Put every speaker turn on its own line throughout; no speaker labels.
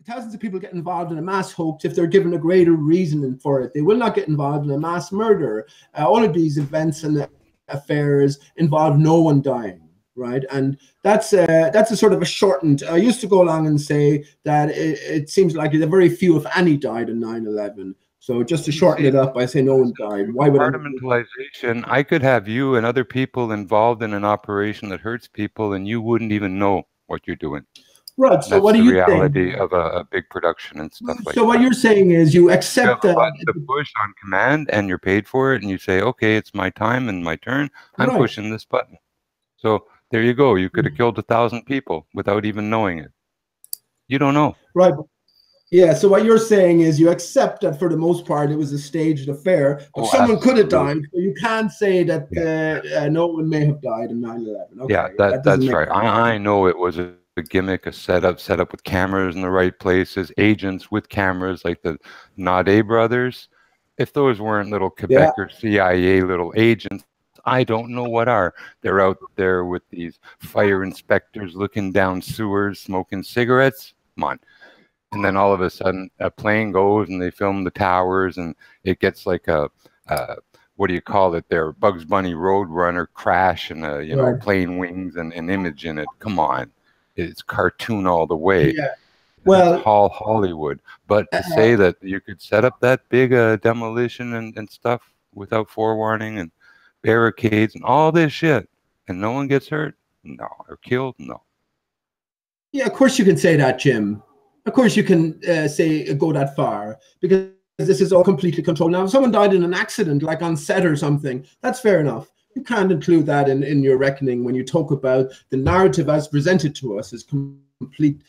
thousands of people get involved in a mass hoax if they're given a greater reasoning for it. They will not get involved in a mass murder. All of these events and affairs involve no one dying, right? And that's a sort of a shortened. I used to go along and say that it seems like there very few, if any, died in 9/11. So just to shorten it up, I say no one died. Why would
compartmentalization? I could have you and other people involved in an operation that hurts people, and you wouldn't even know what you're doing.
Right. So
that's
what are
the
you
reality
saying?
of a big production and stuff like that.
So what you're saying is you accept
you have a button to push on command, and you're paid for it, and you say, "Okay, it's my time and my turn. I'm pushing this button." So there you go. You could have killed 1,000 people without even knowing it. You don't know.
Right. Yeah, so what you're saying is you accept that for the most part it was a staged affair, but someone could have died, so you can't say that no one may have died in 9/11. Okay,
yeah, that's right. I know it was a gimmick, a setup with cameras in the right places, agents with cameras like the Naudet brothers. If those weren't little Quebec or CIA little agents, I don't know what are. They're out there with these fire inspectors looking down sewers, smoking cigarettes. Come on. And then all of a sudden a plane goes and they film the towers and it gets like a what do you call it there? Bugs Bunny Roadrunner crash and know, plane wings and an image in it. Come on. It's cartoon all the way.
Yeah. Well,
it's all Hollywood. But to say that you could set up that big demolition and stuff without forewarning and barricades and all this shit and no one gets hurt? No. Or killed? No.
Yeah, of course you can say that, Jim. Of course you can go that far because this is all completely controlled. Now, if someone died in an accident, like on set or something, that's fair enough. You can't include that in your reckoning when you talk about the narrative as presented to us as complete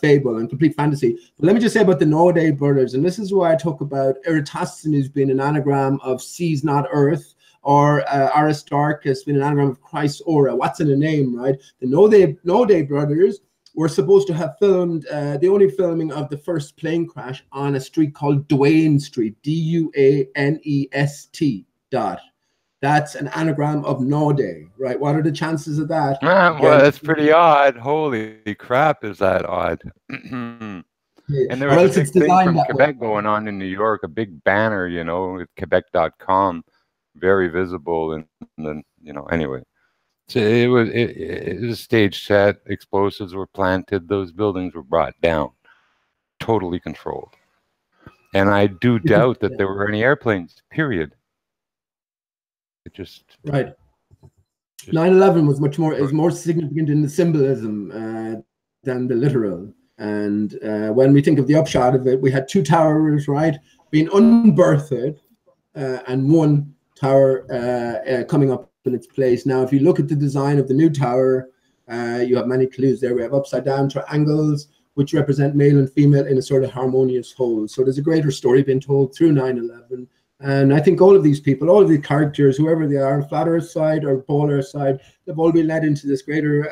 fable and complete fantasy. But let me just say about the Naudet brothers, and this is why I talk about Eratosthenes being an anagram of sees not earth, or Aristarchus being an anagram of Christ's aura. What's in a name, right? The Naudet brothers were supposed to have filmed the only filming of the first plane crash on a street called Duane Street, D-U-A-N-E-S-T . That's an anagram of Naudet, right? What are the chances of that?
Well, that's pretty odd. Holy crap, is that odd? And there was a big thing from Quebec going on in New York, a big banner, you know, with Quebec.com, very visible. And then, you know, anyway. So it was a stage set. Explosives were planted. Those buildings were brought down, totally controlled. And I do doubt that there were any airplanes. Period. It just
9/11 was more significant in the symbolism than the literal. And when we think of the upshot of it, we had two towers, right, being unberthed, and one tower coming up in its place. Now, if you look at the design of the new tower, you have many clues there. We have upside down triangles, which represent male and female in a sort of harmonious whole. So there's a greater story being told through 9/11. And I think all of these people, all of the characters, whoever they are, flat earth side or ball earth side, they've all been led into this greater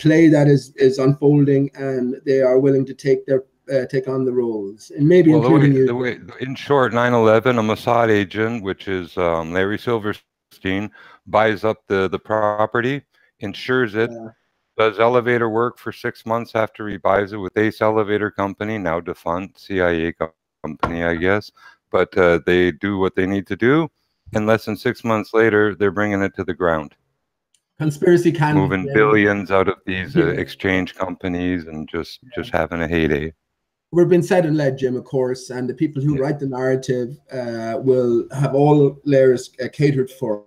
play that is unfolding, and they are willing to take on the roles, and maybe including you.
In short, 9/11, a Mossad agent, which is Larry Silverstein, buys up the property, insures it, does elevator work for 6 months after he buys it with Ace Elevator Company, now defunct CIA company, I guess. But they do what they need to do, and less than 6 months later, they're bringing it to the ground.
Conspiracy can
moving billions out of these exchange companies and just having a heyday.
We've been said and led, Jim, of course, and the people who write the narrative will have all layers catered for.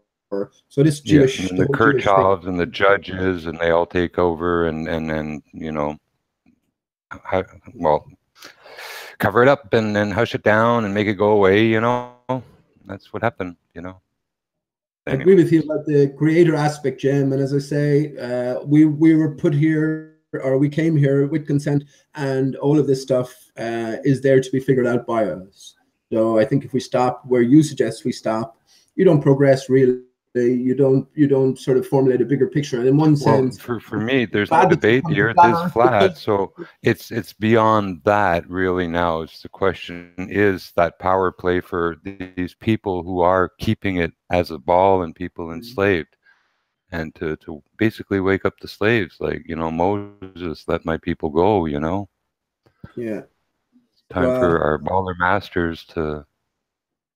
So this Jewish,
and the Kirchhoffs and the judges, and they all take over, and you know, well, cover it up and then hush it down and make it go away. You know, that's what happened. You know.
Anyway. I agree with you about the creator aspect, Jim. And as I say, we were put here, or we came here with consent, and all of this stuff is there to be figured out by us. So I think if we stop where you suggest we stop, you don't progress really. You don't sort of formulate a bigger picture. And in one sense,
for me, there's no debate. The Earth is flat, so it's beyond that really. Now, it's the question: is that power play for these people who are keeping it as a ball and people enslaved? and to basically wake up the slaves, like, you know, Moses, let my people go, you know.
Yeah.
Time for our baller masters to,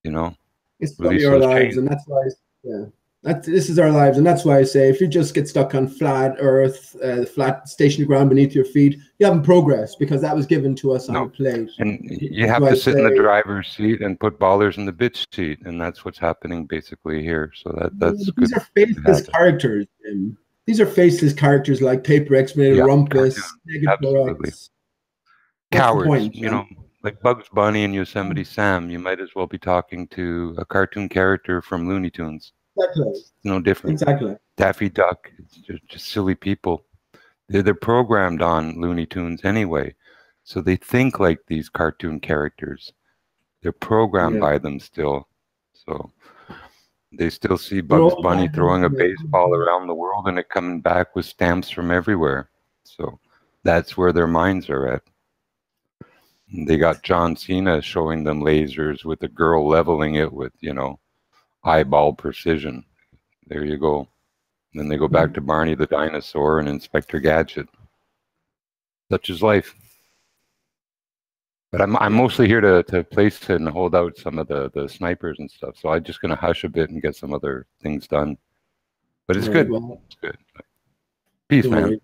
you know,
it's
release
our
those
lives,
chains.
and that's why, this is our lives, and that's why I say if you just get stuck on flat Earth, flat stationary ground beneath your feet, you haven't progressed because that was given to us on a plate.
And you have to sit in the driver's seat and put ballers in the bitch seat, and that's what's happening basically here. So that's
these are faceless characters. These are faceless characters like Paper Exterminator, Rumpus,
absolutely. Cowards, you know, like Bugs Bunny and Yosemite Sam. You might as well be talking to a cartoon character from Looney Tunes.
Exactly.
It's no different.
Exactly.
Daffy Duck. It's just silly people. They're programmed on Looney Tunes anyway, so they think like these cartoon characters. They're programmed by them still, so they still see Bugs Bunny throwing a baseball around the world and it coming back with stamps from everywhere. So that's where their minds are at. They got John Cena showing them lasers with a girl leveling it with, you know, eyeball precision. There you go. Then they go back to Barney the dinosaur and Inspector Gadget. Such is life. But I'm mostly here to place it and hold out some of the snipers and stuff. So I'm just going to hush a bit and get some other things done. But it's good. It's good. Peace, man.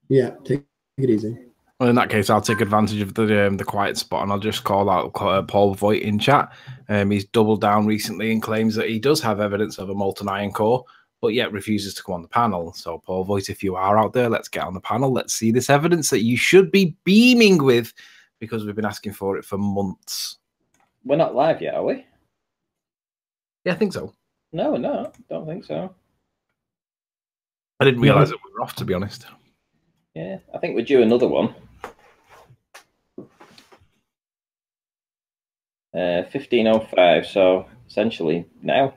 Yeah, take it easy.
Well, in that case, I'll take advantage of the quiet spot and I'll just call out Paul Voigt in chat. He's doubled down recently and claims that he does have evidence of a molten iron core, but yet refuses to come on the panel. So, Paul Voigt, if you are out there, let's get on the panel. Let's see this evidence that you should be beaming with, because we've been asking for it for months.
We're not live yet, are we?
Yeah, I think so.
No, don't think so.
I didn't realise that we were off, to be honest.
Yeah, I think we're due another one. 15:05, so essentially now.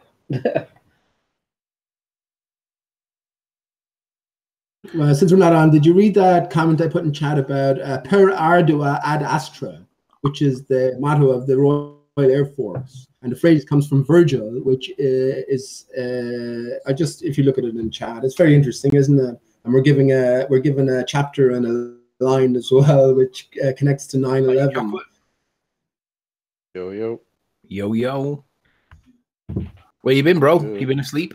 Well, since we're not on, did you read that comment I put in chat about per ardua ad astra, which is the motto of the Royal Air Force? And the phrase comes from Virgil, which is if you look at it in chat, it's very interesting, isn't it? And we're given a chapter and a line as well, which connects to 9/11.
Yo. Where you been, bro? You been asleep?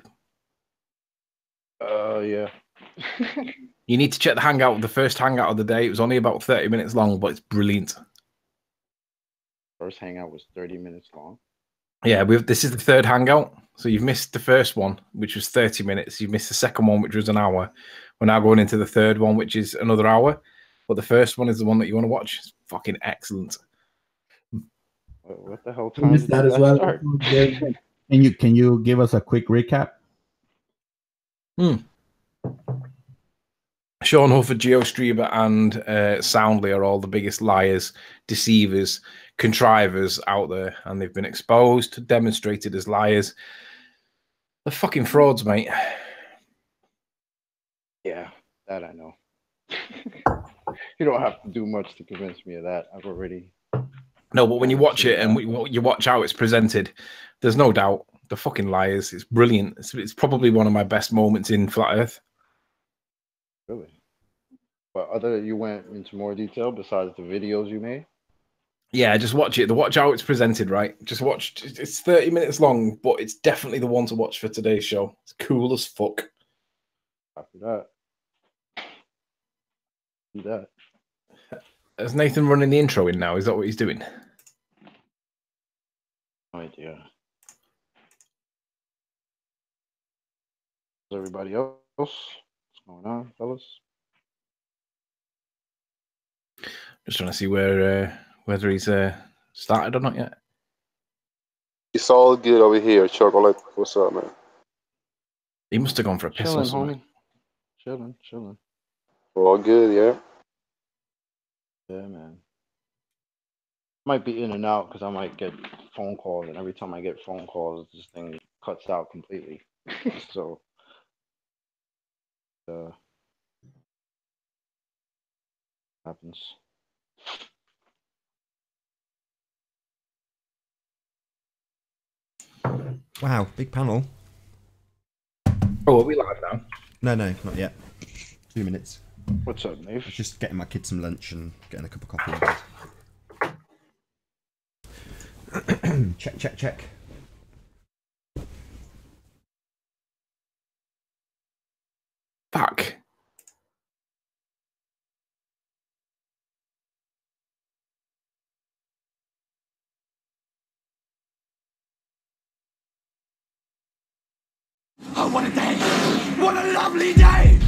Yeah.
You need to check the hangout. The first hangout of the day. It was only about 30 minutes long, but it's brilliant.
First hangout was 30 minutes long.
Yeah, this is the third hangout. So you've missed the first one, which was 30 minutes. You've missed the second one, which was an hour. We're now going into the third one, which is another hour. But the first one is the one that you want to watch. It's fucking excellent.
What the hell time did that as well? Start?
Can you give us a quick recap?
Sean Hufford, GeoStreamer, and Soundly are all the biggest liars, deceivers, contrivers out there, and they've been exposed, demonstrated as liars. They're fucking frauds, mate.
Yeah, that I know. You don't have to do much to convince me of that. I've already...
No, but when you watch it and you watch how it's presented, there's no doubt they're fucking liars. It's brilliant. It's probably one of my best moments in Flat Earth.
Really? But you went into more detail besides the videos you made?
Yeah, just watch it. Watch how it's presented, right? Just watch. It's 30 minutes long, but it's definitely the one to watch for today's show. It's cool as fuck.
Copy that. Do that.
Is Nathan running the intro in now? Is that what he's doing?
No idea. Is everybody else? What's going on, fellas?
Just trying to see whether he's started or not yet.
It's all good over here, Chocolate. What's up, man?
He must have gone for a piss or something.
Chilling.
All good, yeah.
Yeah, man. Might be in and out because I might get phone calls, and every time I get phone calls, this thing cuts out completely. So, happens.
Wow, big panel.
Oh, are we live now?
No, not yet. 2 minutes.
What's up, Nate?
Just getting my kids some lunch and getting a cup of coffee. Check.
Fuck.
Oh, what a day! What a lovely day!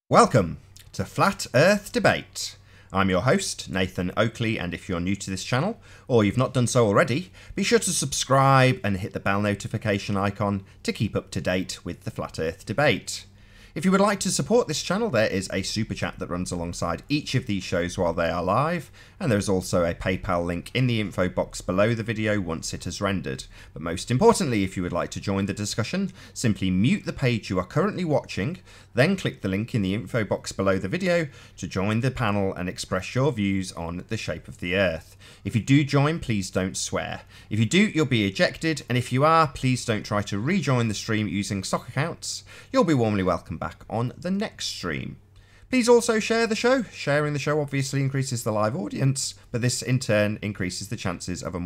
Welcome to Flat Earth Debate. I'm your host, Nathan Oakley, and if you're new to this channel, or you've not done so already, be sure to subscribe and hit the bell notification icon to keep up to date with the Flat Earth Debate. If you would like to support this channel, there is a super chat that runs alongside each of these shows while they are live, and there is also a PayPal link in the info box below the video once it has rendered. But most importantly, if you would like to join the discussion, simply mute the page you are currently watching, then click the link in the info box below the video to join the panel and express your views on the shape of the Earth. If you do join, please don't swear. If you do, you'll be ejected, and if you are, please don't try to rejoin the stream using stock accounts. You'll be warmly welcomed back on the next stream. Please also share the show. Sharing the show obviously increases the live audience, but this in turn increases the chances of a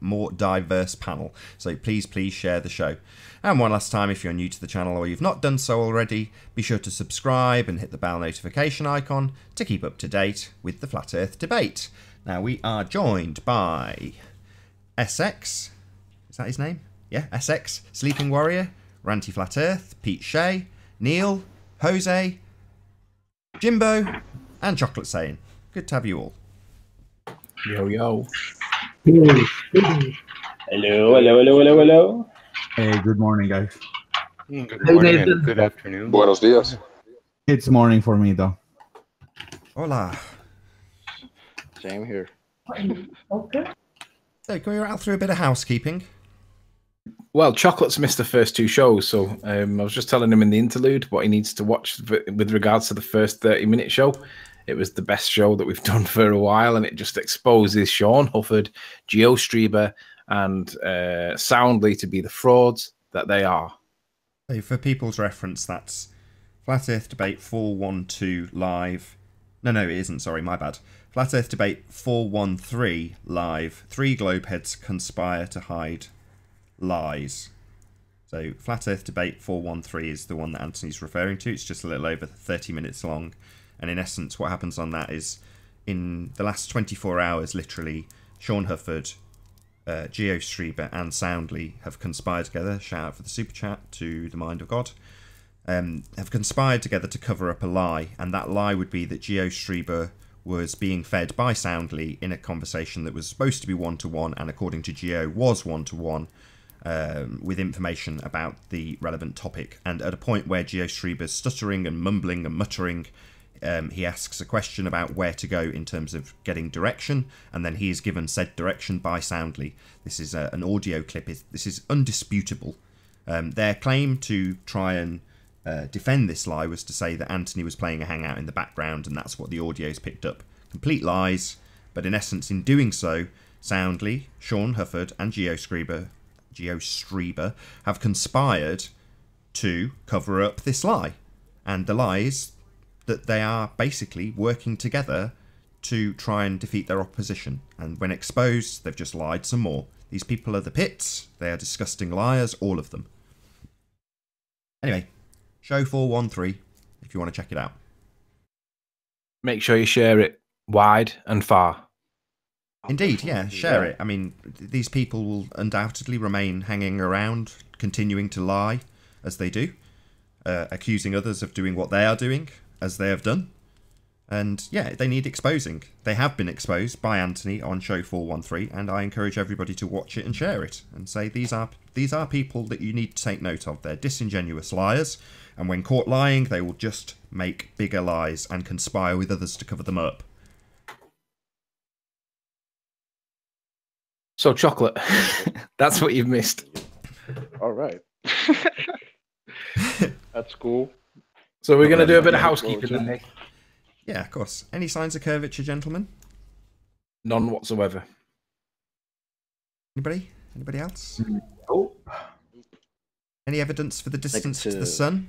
more diverse panel. So please share the show. And one last time, if you're new to the channel or you've not done so already, be sure to subscribe and hit the bell notification icon to keep up to date with the Flat Earth Debate. Now we are joined by SX, is that his name? Yeah, SX, Sleeping Warrior, Ranty Flat Earth, Pete Shea, Neil, Jose, Jimbo, and Chocolate Saying. Good to have you all.
Yo.
Hello.
Hey, good morning, guys.
Good morning and good afternoon.
Buenos dias.
It's morning for me, though.
Hola.
Same here.
Okay.
So can we rattle through a bit of housekeeping?
Well, Chocolate's missed the first two shows, so I was just telling him in the interlude what he needs to watch with regards to the first 30-minute show. It was the best show that we've done for a while, and it just exposes Sean Hufford, GeoStreamer, and Soundly to be the frauds that they are.
So for people's reference, that's Flat Earth Debate 412 live. No, it isn't. Sorry, my bad. Flat Earth Debate 413 live. 3 globeheads conspire to hide lies. So Flat Earth Debate 413 is the one that Anthony's referring to. It's just a little over 30 minutes long. And in essence, what happens on that is in the last 24 hours, literally, Sean Hufford, GeoStreamer and Soundly have conspired together. Shout out for the super chat to the Mind of God. Have conspired together to cover up a lie. And that lie would be that GeoStreamer was being fed by Soundly in a conversation that was supposed to be one-to-one, and according to Geo was one-to-one, with information about the relevant topic. And at a point where GeoStreamer's stuttering and mumbling and muttering, he asks a question about where to go in terms of getting direction, and then he is given said direction by Soundly. This is an audio clip. This is undisputable. Their claim to try and defend this lie was to say that Anthony was playing a hangout in the background, and that's what the audio's picked up. Complete lies, but in essence, in doing so, Soundly, Sean Hufford, and GeoStreamer have conspired to cover up this lie. And the lie is that they are basically working together to try and defeat their opposition. And when exposed, they've just lied some more. These people are the pits. They are disgusting liars, all of them. Anyway, show 413, if you want to check it out.
Make sure you share it wide and far.
Indeed, yeah, share it. I mean, these people will undoubtedly remain hanging around, continuing to lie, as they do, accusing others of doing what they are doing, as they have done. And yeah, they need exposing. They have been exposed by Anthony on show 413, and I encourage everybody to watch it and share it, and say these are people that you need to take note of. They're disingenuous liars, and when caught lying, they will just make bigger lies and conspire with others to cover them up.
So, Chocolate, that's what you've missed.
All right. That's cool.
So we're going to do a bit of housekeeping then, Nick.
Yeah, of course. Any signs of curvature, gentlemen?
None whatsoever.
Anybody? Anybody else?
Nope.
Any evidence for the distance to the sun?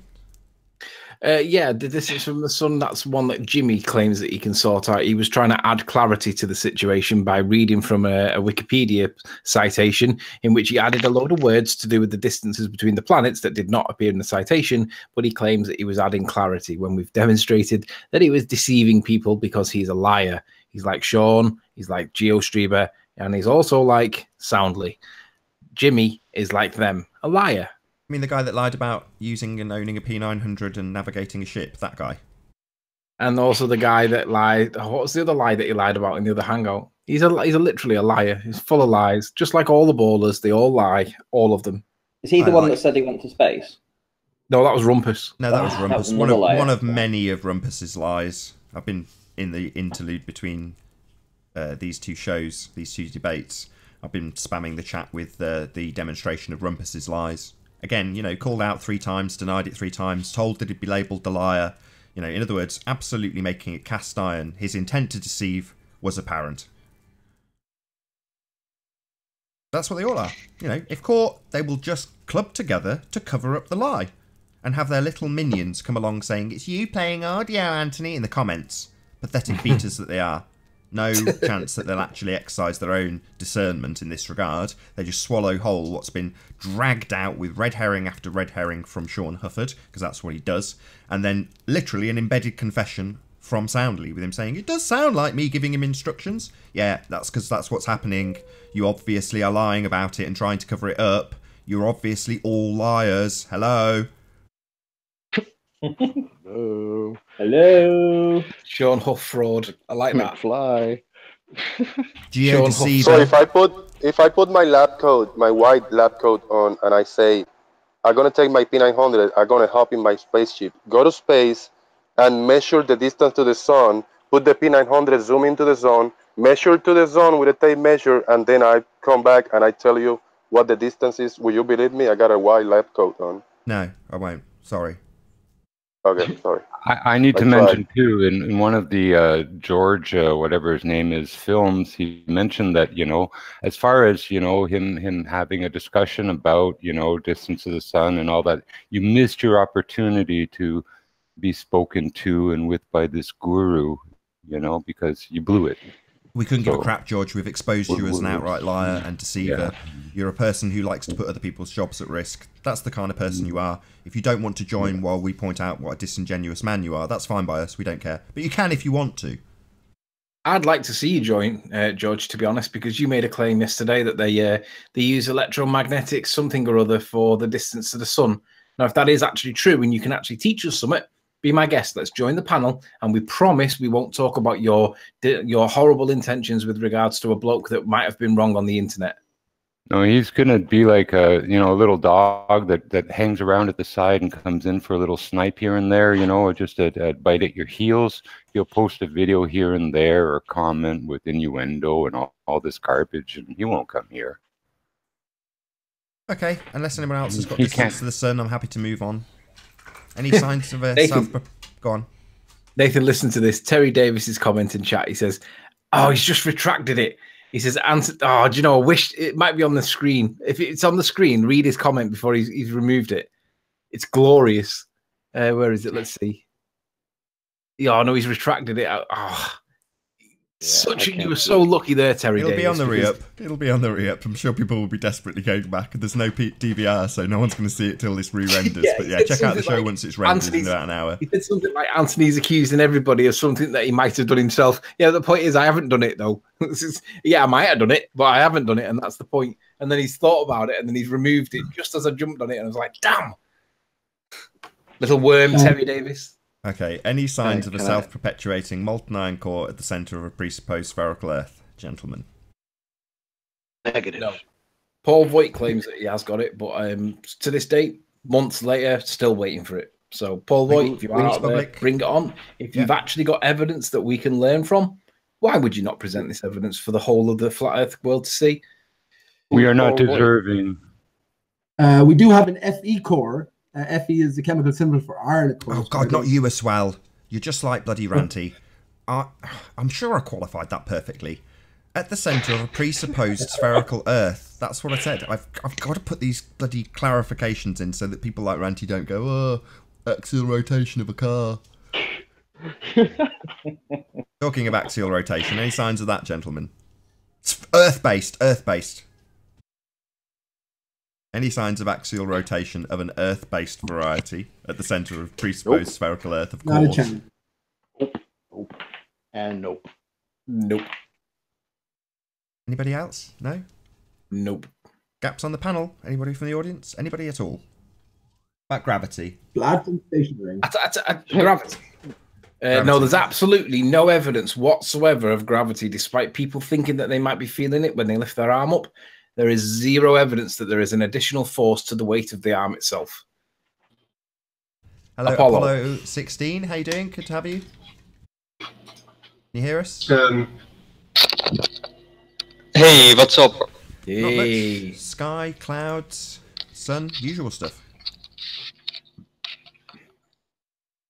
Yeah, the distance from the sun, that's one that Jimmy claims that he can sort out. He was trying to add clarity to the situation by reading from a Wikipedia citation in which he added a load of words to do with the distances between the planets that did not appear in the citation, but he claims that he was adding clarity when we've demonstrated that he was deceiving people because he's a liar. He's like Sean, he's like GeoStreamer, and he's also like Soundly. Jimmy is like them, a liar.
I mean, the guy that lied about using and owning a P900 and navigating a ship, that guy.
And also the guy that lied. What was the other lie that he lied about in the other hangout? He's literally a liar. He's full of lies, just like all the ballers. They all lie, all of them.
Is he the one that said he went to space?
No, that was Rumpus.
No, that was Rumpus.
That was
one of many of Rumpus's lies. I've been in the interlude between these two shows, these two debates. I've been spamming the chat with the demonstration of Rumpus's lies. Again, you know, called out 3 times, denied it 3 times, told that he'd be labelled the liar. You know, in other words, absolutely making it cast iron. His intent to deceive was apparent. That's what they all are. You know, if caught, they will just club together to cover up the lie. And have their little minions come along saying, "It's you playing audio, Anthony," in the comments. Pathetic beaters that they are. No chance that they'll actually exercise their own discernment in this regard. They just swallow whole what's been dragged out with red herring after red herring from Sean Hufford, because that's what he does. And then literally an embedded confession from Soundly with him saying, "It does sound like me giving him instructions." Yeah, that's because that's what's happening. You obviously are lying about it and trying to cover it up. You're obviously all liars. Hello?
Hello.
Hello.
Sean Huff fraud. I like that.
McFly.
Geodeceiver.
So if I put my lab coat, my white lab coat on, and I say, I'm gonna take my P900, I'm gonna hop in my spaceship, go to space, and measure the distance to the sun, put the P900, zoom into the zone, measure to the zone with a tape measure, and then I come back and I tell you what the distance is. Will you believe me? I got a white lab coat on.
No, I won't. Sorry.
Okay, sorry.
I need to mention too, in one of the George, whatever his name is, films, he mentioned that, you know, as far as, you know, him having a discussion about, you know, distance to the sun and all that, you missed your opportunity to be spoken to and with by this guru, you know, because you blew it.
We couldn't give a crap, George. We've exposed you as an outright liar and deceiver. Yeah. You're a person who likes to put other people's jobs at risk. That's the kind of person you are. If you don't want to join while we point out what a disingenuous man you are, that's fine by us. We don't care. But you can if you want to.
I'd like to see you join, George, to be honest, because you made a claim yesterday that they use electromagnetic something or other for the distance to the sun. Now, if that is actually true and you can actually teach us something, be my guest. Let's join the panel, and we promise we won't talk about your horrible intentions with regards to a bloke that might have been wrong on the internet.
No, he's gonna be like a a little dog that hangs around at the side and comes in for a little snipe here and there, you know, just a bite at your heels. He'll post a video here and there or comment with innuendo and all this garbage, and he won't come here.
Okay, unless anyone else has got distance to the sun, I'm happy to move on. Any signs of a self... Go on.
Nathan, listen to this. Terry Davis is commenting chat. He says, "Oh, he's just retracted it." He says, "Oh, do you know, I wish it might be on the screen. If it's on the screen, read his comment before he's removed it. It's glorious." Where is it? Let's see. Yeah, no, he's retracted it. Oh, you were so lucky there, Terry Davis.
It'll be on the re-up. It'll be on the re-up. I'm sure people will be desperately going back. There's no DVR, so no one's going to see it till this re-renders. But yeah, check out the show once it's rendered in about an hour.
He said something like Anthony's accusing everybody of something that he might have done himself. Yeah, the point is I haven't done it, though. Yeah, I might have done it, but I haven't done it, and that's the point. And then he's thought about it, and then he's removed it just as I jumped on it, and I was like, damn. Little worm, Terry Davis.
Okay, any signs of a self-perpetuating molten iron core at the centre of a presupposed spherical Earth, gentlemen?
Negative.
No. Paul Voigt claims that he has got it, but to this date, months later, still waiting for it. So, Paul Voigt, if you are out there, bring it on. If you've actually got evidence that we can learn from, why would you not present this evidence for the whole of the flat Earth world to see?
We are not deserving.
We do have an Fe core. Fe is the chemical symbol for iron, of course.
Oh, God, not you as well. You're just like bloody Ranty. I'm sure I qualified that perfectly. At the centre of a presupposed spherical Earth. That's what I said. I've got to put these bloody clarifications in so that people like Ranty don't go, oh, axial rotation of a car. Talking of axial rotation, any signs of that, gentlemen? It's Earth-based, Earth-based. Any signs of axial rotation of an Earth-based variety at the centre of presupposed spherical Earth, of
Not a
course?
chance.
Nope. And nope.
Nope.
Anybody else? No?
Nope.
Gaps on the panel? Anybody from the audience? Anybody at all? About gravity?
Flat and stationary.
Gravity. No, there's absolutely no evidence whatsoever of gravity, despite people thinking that they might be feeling it when they lift their arm up. There is zero evidence that there is an additional force to the weight of the arm itself.
Hello, Apollo 16. How you doing? Good to have you. Can you hear us?
Hey, what's up?
Not much. Sky, clouds, sun, usual stuff.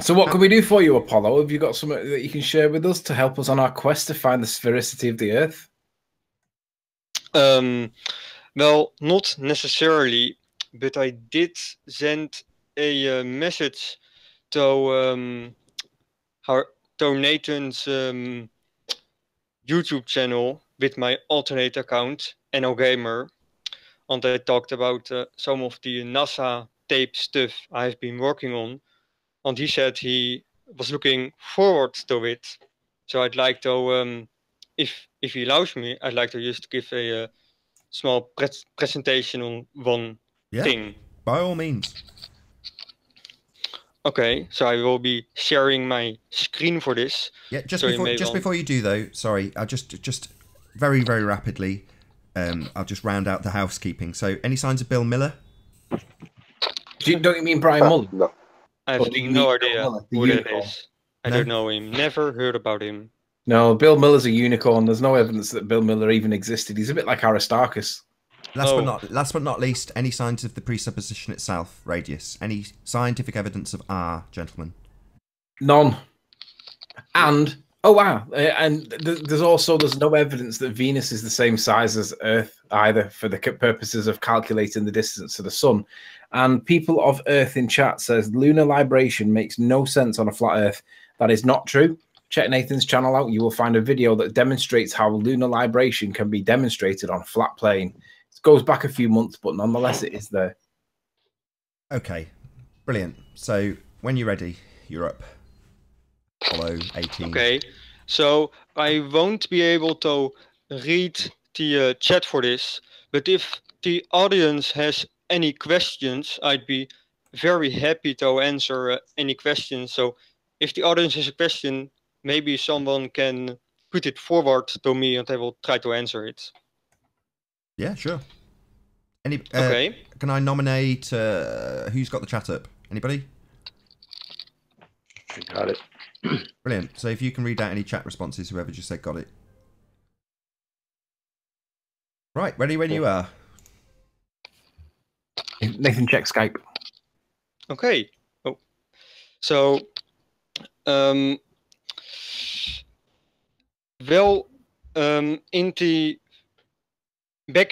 So what can we do for you, Apollo? Have you got something that you can share with us to help us on our quest to find the sphericity of the Earth?
Well, not necessarily, but I did send a message to Nathan's YouTube channel with my alternate account, NL Gamer, and I talked about some of the NASA tape stuff I've been working on, and he said he was looking forward to it. So I'd like to, if he allows me, I'd like to just give a small presentation on one thing.
By all means.
Okay, so I will be sharing my screen for this.
Yeah, just
so
before you do though, sorry, I'll just very rapidly, I'll just round out the housekeeping. So, any signs of Bill Miller?
Don't you mean Brian Muller?
No.
I have no idea who that is. I don't know him. Never heard about him.
No, Bill Miller's a unicorn. There's no evidence that Bill Miller even existed. He's a bit like Aristarchus.
Last but not least, any signs of the presupposition itself, radius? Any scientific evidence of R, gentlemen?
None. And and there's no evidence that Venus is the same size as Earth either, for the purposes of calculating the distance to the sun. And people of Earth in chat says lunar libration makes no sense on a flat Earth. That is not true. Check Nathan's channel out. You will find a video that demonstrates how lunar libration can be demonstrated on a flat plane. It goes back a few months, but nonetheless, it is there.
Okay, brilliant. So when you're ready, you're up. Apollo 18.
Okay, so I won't be able to read the chat for this, but if the audience has any questions, I'd be very happy to answer any questions. So if the audience has a question, maybe someone can put it forward to me and I will try to answer it.
Yeah, sure.
Okay.
Can I nominate who's got the chat up? Anybody?
Got it.
Brilliant. So if you can read out any chat responses, whoever just said got it. Right, ready when you are.
Nathan, check Skype.
Okay. Oh, so back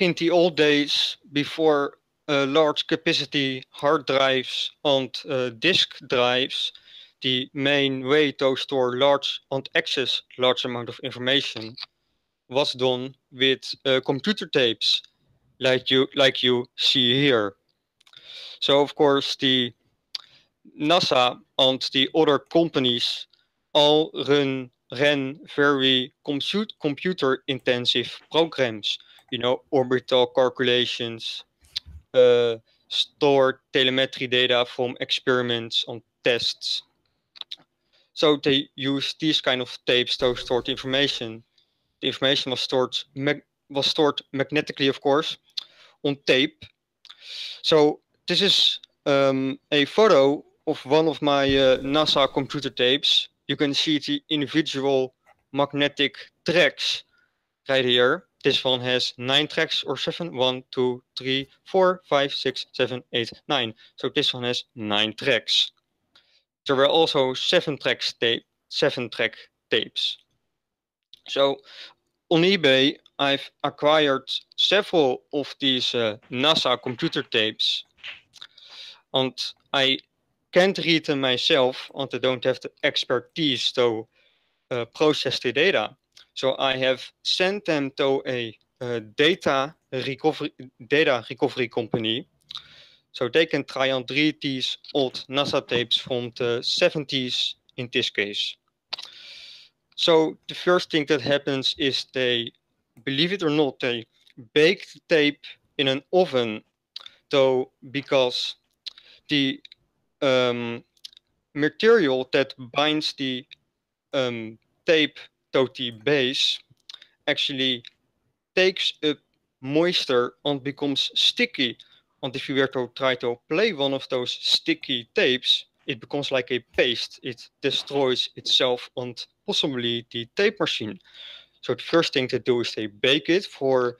in the old days, before large capacity hard drives and disk drives, the main way to store large and access large amount of information was done with computer tapes, like you see here. So of course the NASA and the other companies all ran very computer intensive programs, you know, orbital calculations, store telemetry data from experiments and tests. So they used these kind of tapes to store the information. The information was stored magnetically, of course, on tape. So this is a photo of one of my NASA computer tapes. You can see the individual magnetic tracks right here. This one has 9 tracks or 7. 1, 2, 3, 4, 5, 6, 7, 8, 9. So this one has 9 tracks. There were also 7 track tapes. So on eBay, I've acquired several of these NASA computer tapes, and I can't read them myself, and I don't have the expertise to process the data. So I have sent them to a data recovery company, so they can try and read these old NASA tapes from the 70s in this case. So the first thing that happens is they, believe it or not, they bake the tape in an oven, though, because the material that binds the tape to the base actually takes up moisture and becomes sticky. And if you were to try to play one of those sticky tapes, it becomes like a paste. It destroys itself and possibly the tape machine. So the first thing to do is they bake it for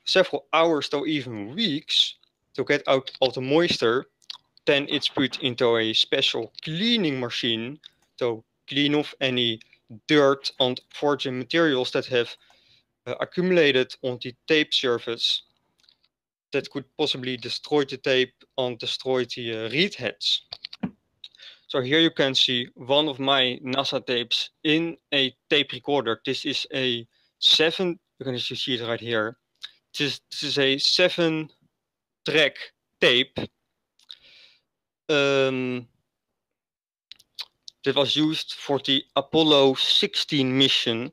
several hours to even weeks to get out all the moisture. Then it's put into a special cleaning machine to clean off any dirt and foreign materials that have accumulated on the tape surface that could possibly destroy the tape and destroy the read heads. So here you can see one of my NASA tapes in a tape recorder. This is a you can see it right here. This is a 7-track tape that was used for the Apollo 16 mission,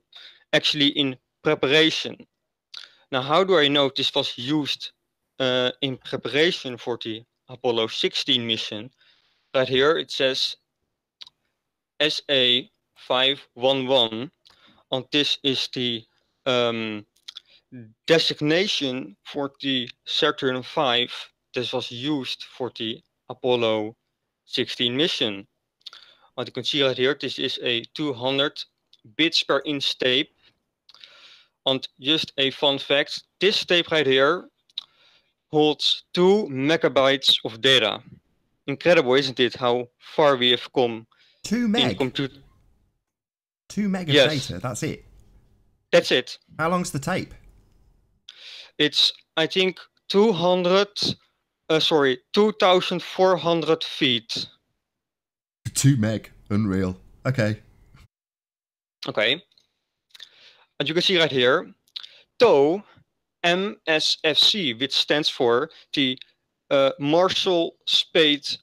actually in preparation. Now, how do I know this was used in preparation for the Apollo 16 mission? Right here it says SA511, and this is the designation for the Saturn V that was used for the Apollo 16 mission. What you can see right here, this is a 200 bits per inch tape. And just a fun fact, this tape right here holds 2 megabytes of data. Incredible, isn't it, how far we have come
2 meg?
in computer.
2 meg of
Yes.
data, that's it?
That's it.
How long's the tape?
It's, I think, 2,400 feet.
2 meg, unreal. Okay.
Okay. And you can see right here, TOW MSFC, which stands for the Marshall Space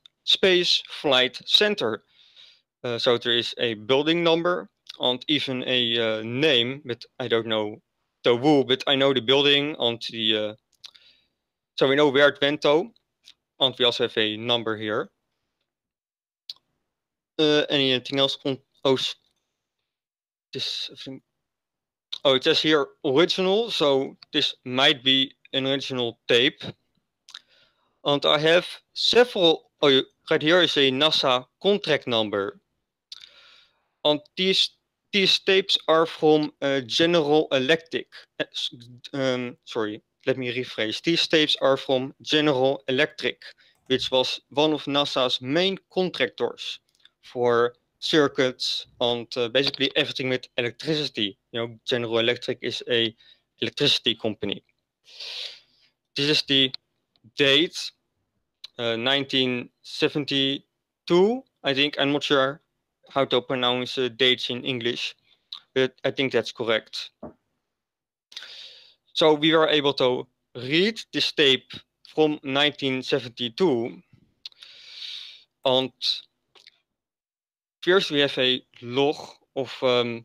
Flight Center. So there is a building number and even a name, but I don't know the who, but I know the building and the. So we know where it went to, and we also have a number here. Anything else on this? Oh, it says here original, so this might be an original tape. And I have several. Oh, right here is a NASA contract number. And these tapes are from General Electric. Sorry, let me rephrase. These tapes are from General Electric, which was one of NASA's main contractors for circuits and basically everything with electricity. You know, General Electric is a electricity company. This is the date, 1972, I think. I'm not sure how to pronounce dates in English, but I think that's correct. So we were able to read this tape from 1972, and first we have a log of well,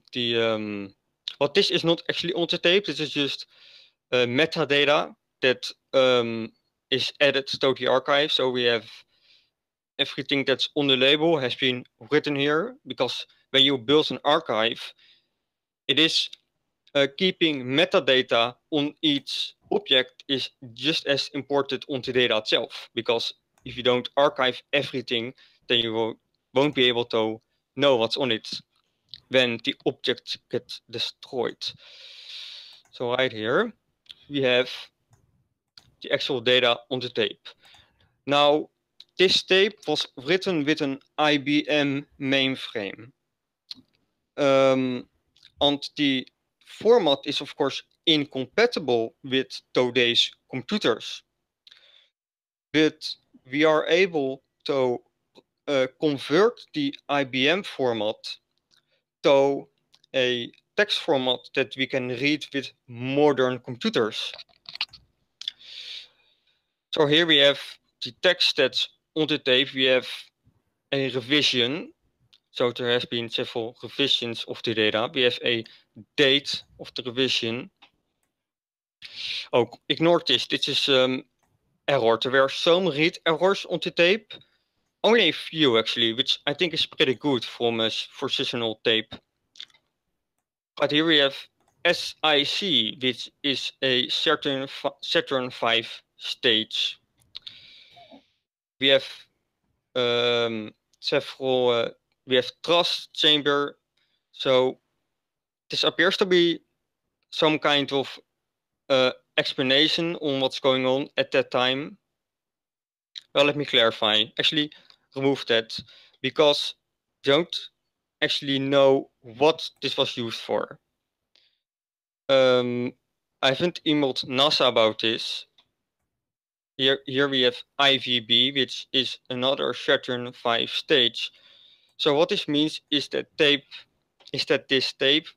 this is not actually on the tape, this is just metadata that is added to the archive. So we have everything that's on the label has been written here, because when you build an archive, it is keeping metadata on each object is just as important on the data itself, because if you don't archive everything, then you won't be able to know what's on it when the object gets destroyed. So right here, we have the actual data on the tape. Now, this tape was written with an IBM mainframe. And the format is of course incompatible with today's computers, but we are able to convert the IBM format to a text format that we can read with modern computers. So here we have the text that's on the tape. We have a revision. So there has been several revisions of the data. We have a date of the revision. Oh, ignore this. This is error. There were some read errors on the tape. Only a few actually, which I think is pretty good from for seasonal tape. But here we have SIC, which is a Saturn V stage. We have several. We have thrust chamber. So this appears to be some kind of explanation on what's going on at that time. Well, let me clarify. Actually, remove that because we don't actually know what this was used for. I haven't emailed NASA about this. Here we have IVB, which is another Saturn V stage. So what this means is that this tape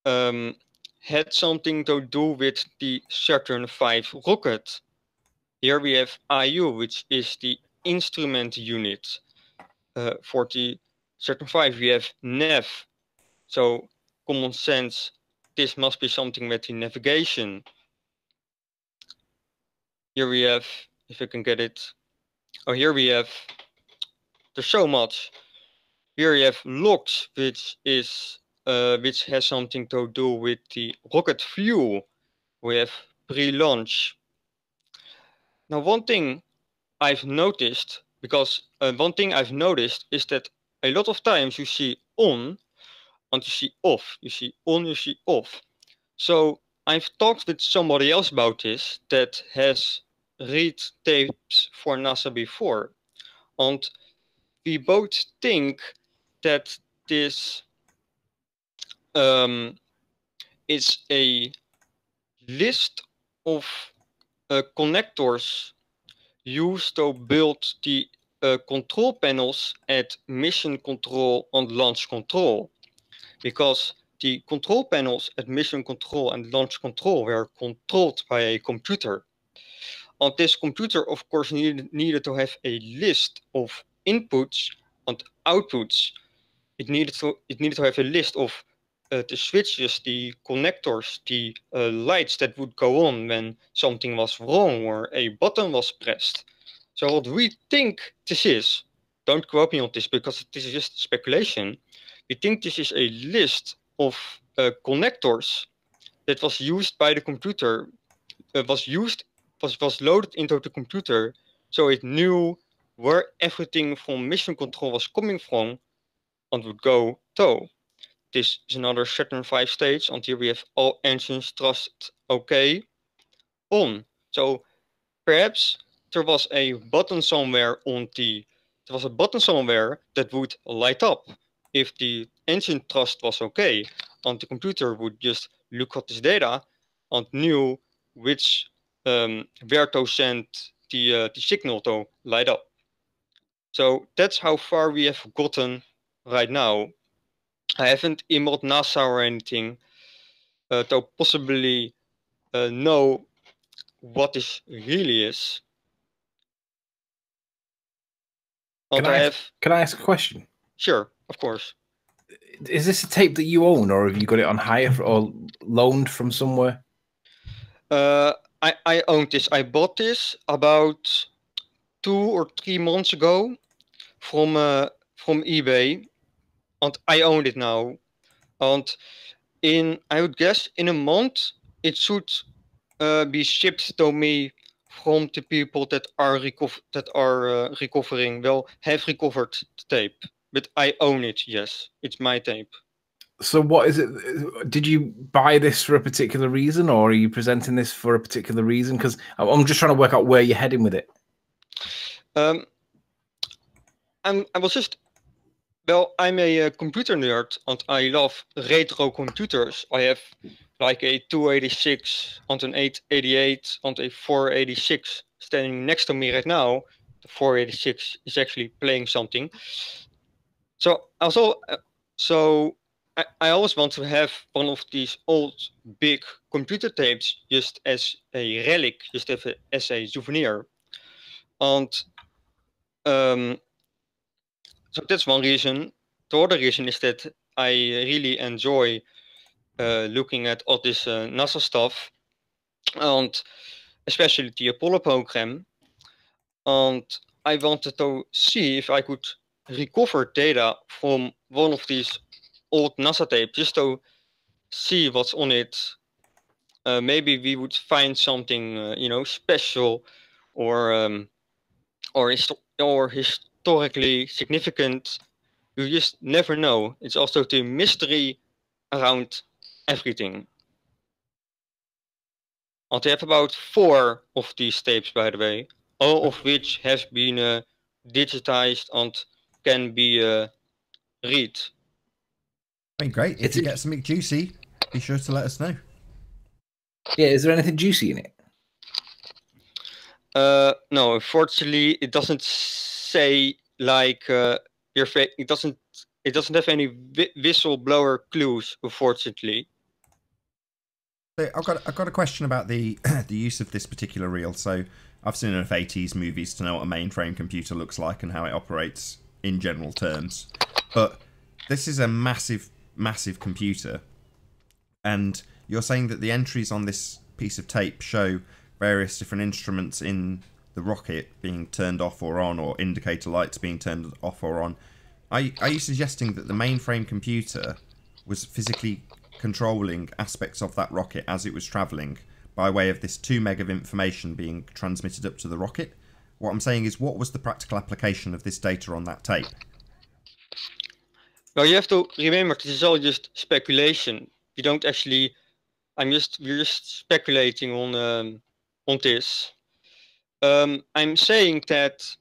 had something to do with the Saturn V rocket. Here we have IU, which is the instrument unit. For the Saturn V, we have NAV. So common sense, this must be something with the navigation. Here we have, if I can get it. Oh, here we have, there's so much. Here we have LOX, which has something to do with the rocket fuel. We have pre-launch. Now, one thing I've noticed is that a lot of times you see on and you see off. You see on, you see off. So I've talked with somebody else about this that has read tapes for NASA before. And we both think that this is a list of connectors used to build the control panels at mission control and launch control. Because the control panels at mission control and launch control were controlled by a computer. And this computer, of course, needed to have a list of inputs and outputs. It needed to have a list of the switches, the connectors, the lights that would go on when something was wrong or a button was pressed. So what we think this is, don't quote me on this because this is just speculation. We think this is a list of connectors that was used by the computer, was loaded into the computer, so it knew where everything from mission control was coming from and would go to. This is another Saturn V stage, and here we have all engines thrust OK on. So perhaps there was a button somewhere that would light up if the engine thrust was okay, and the computer would just look at this data and knew which where to send the signal to light up. So that's how far we have gotten right now. I haven't emailed NASA or anything to possibly know what this really is.
Can I ask a question?
Sure, of course.
Is this a tape that you own, or have you got it on hire or loaned from somewhere?
I own this. I bought this about 2 or 3 months ago from eBay, and I own it now. And I would guess in a month it should be shipped to me from the people that are recovering. Well, have recovered the tape, but I own it. Yes, it's my tape.
So what is it? Did you buy this for a particular reason, or are you presenting this for a particular reason? Because I'm just trying to work out where you're heading with it.
I was just Well, I'm a computer nerd and I love retro computers. I have like a 286 and an 888 and a 486 standing next to me right now. The 486 is actually playing something. So also, so I always want to have one of these old big computer tapes just as a relic, just as a souvenir. And so that's one reason. The other reason is that I really enjoy looking at all this NASA stuff, and especially the Apollo program. And I wanted to see if I could recover data from one of these old NASA tapes, just to see what's on it. Maybe we would find something, special, or or historically significant. You just never know. It's also the mystery around everything. And they have about 4 of these tapes, by the way, all of which have been digitized and can be read.
I mean, great. If you get something juicy, be sure to let us know.
Yeah, is there anything juicy in it?
No, unfortunately, it doesn't say like your face. It doesn't have any whistleblower clues, unfortunately.
So I've got a question about the the use of this particular reel. So I've seen enough 80s movies to know what a mainframe computer looks like and how it operates in general terms. But this is a massive, massive computer, and you're saying that the entries on this piece of tape show various different instruments in the rocket being turned off or on, or indicator lights being turned off or on. Are you suggesting that the mainframe computer was physically controlling aspects of that rocket as it was travelling by way of this 2 meg of information being transmitted up to the rocket? What I'm saying is, what was the practical application of this data on that tape?
Well, you have to remember this is all just speculation. We don't actually. We're just speculating on this. I'm saying that,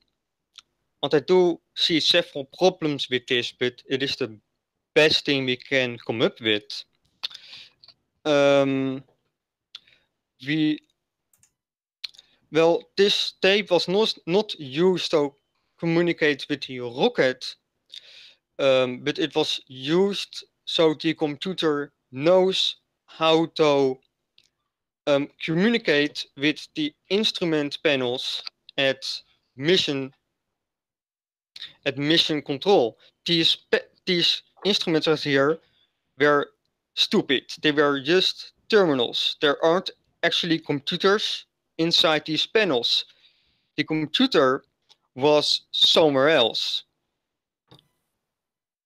and I do see several problems with this, but it is the best thing we can come up with. This tape was not used to communicate with the rocket, but it was used so the computer knows how to communicate with the instrument panels at mission control. These instruments right here were stupid. They were just terminals. There aren't actually computers inside these panels. The computer was somewhere else.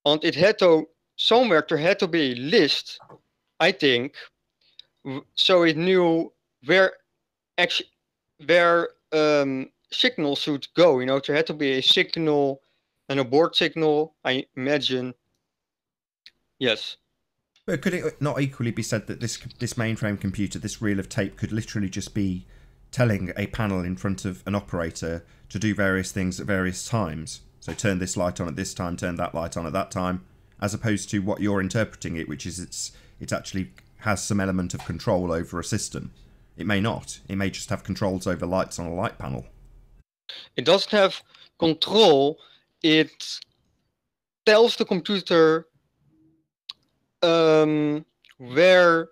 And it had to, somewhere there had to be a list, I think, so it knew where signals should go. You know, there had to be a signal, an abort signal, I imagine. Yes.
But could it not equally be said that this mainframe computer, this reel of tape, could literally just be telling a panel in front of an operator to do various things at various times? So turn this light on at this time, turn that light on at that time, as opposed to what you're interpreting it, which is it actually has some element of control over a system. It may not. It may just have controls over lights on a light panel.
It doesn't have control. It tells the computer where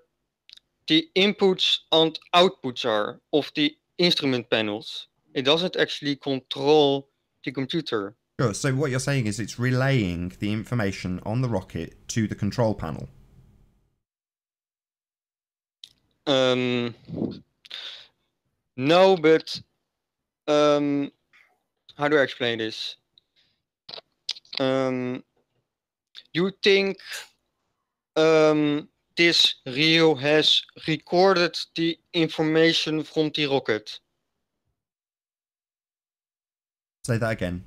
the inputs and outputs are of the instrument panels. It doesn't actually control the computer.
Sure, so what you're saying is it's relaying the information on the rocket to the control panel.
No, but how do I explain this? You think this reel has recorded the information from the rocket?
Say that again.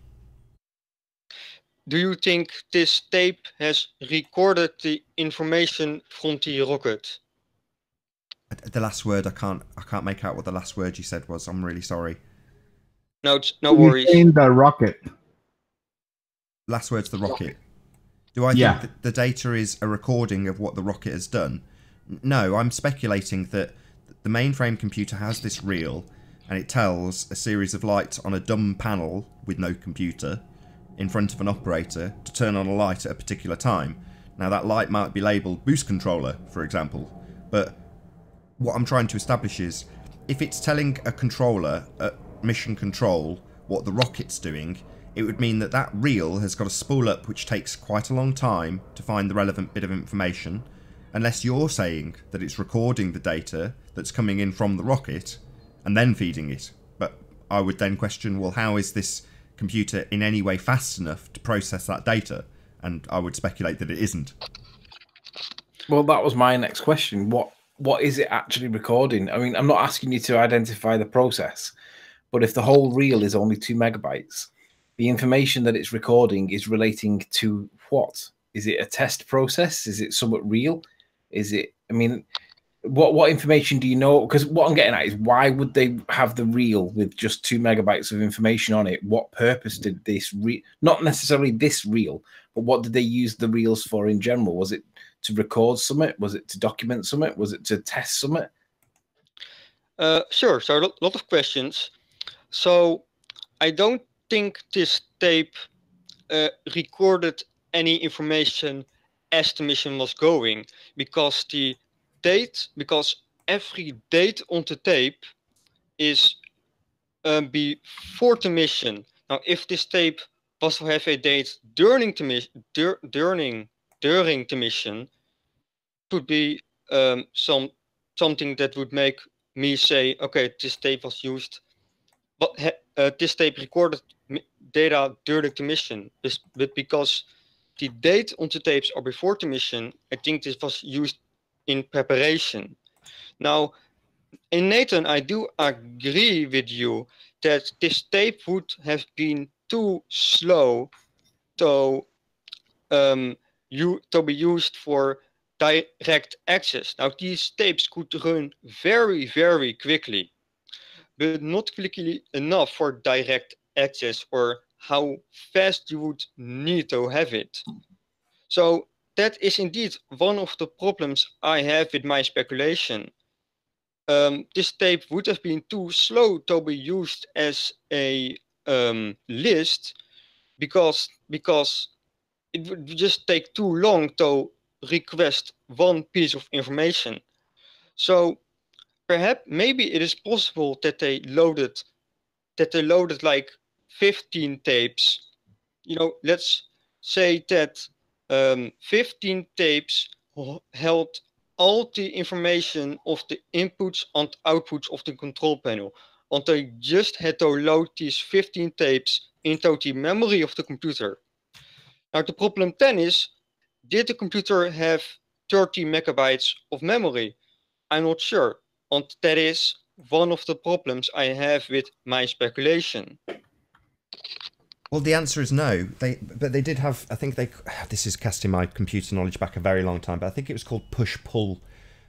Do you think this tape has recorded the information from the rocket?
The last word, I can't make out what the last word you said was. I'm really sorry.
No worries.
In the rocket.
Last word's the rocket. Do I think that the data is a recording of what the rocket has done? No, I'm speculating that the mainframe computer has this reel, and it tells a series of lights on a dumb panel with no computer in front of an operator to turn on a light at a particular time. Now that light might be labelled boost controller, for example, but what I'm trying to establish is, if it's telling a controller at mission control what the rocket's doing, it would mean that that reel has got a spool up which takes quite a long time to find the relevant bit of information, unless you're saying that it's recording the data that's coming in from the rocket and then feeding it. But I would then question, well, how is this computer in any way fast enough to process that data? And I would speculate that it isn't.
Well, that was my next question. What is it actually recording? I mean, I'm not asking you to identify the process, but if the whole reel is only 2 megabytes, the information that it's recording is relating to what? Is it a test process? Is it somewhat real? Is it, I mean, what information do you know? Because what I'm getting at is, why would they have the reel with just 2 megabytes of information on it? What purpose did this not necessarily this reel, but what did they use the reels for in general? Was it to record something? Was it to document something? Was it to test something?
Sure. So a lot of questions. So I don't think this tape recorded any information as the mission was going, because every date on the tape is before the mission. Now, if this tape was to have a date during the mission, during the mission, would be something that would make me say, okay, this tape was used, but this tape recorded data during the mission. But because the date on the tapes are before the mission, I think this was used in preparation. Now, in Nathan, I do agree with you that this tape would have been too slow to be used for direct access. Now, these tapes could run very, very quickly, but not quickly enough for direct access, or how fast you would need to have it. So that is indeed one of the problems I have with my speculation. This tape would have been too slow to be used as a list, because it would just take too long to request one piece of information. So perhaps maybe it is possible that they loaded like 15 tapes. You know, let's say that 15 tapes held all the information of the inputs and outputs of the control panel, and they just had to load these 15 tapes into the memory of the computer. Now the problem then is, did the computer have 30 megabytes of memory? I'm not sure, and that is one of the problems I have with my speculation.
Well, the answer is no. But they did have, I think this is casting my computer knowledge back a very long time, but I think it was called push-pull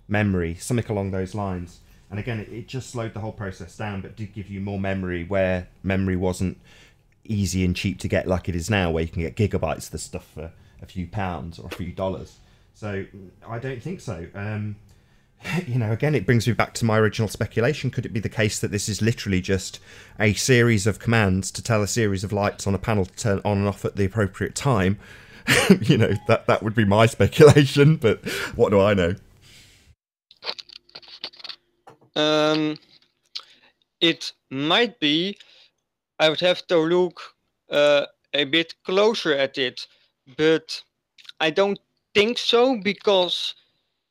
memory, something along those lines. And again, it just slowed the whole process down, but did give you more memory where memory wasn't easy and cheap to get like it is now, where you can get gigabytes of the stuff for a few pounds or a few dollars. So I don't think so. You know, again, it brings me back to my original speculation. Could it be the case that this is literally just a series of commands to tell a series of lights on a panel to turn on and off at the appropriate time? You know, that would be my speculation, but what do I know?
It might be. I would have to look a bit closer at it, but I don't think so, because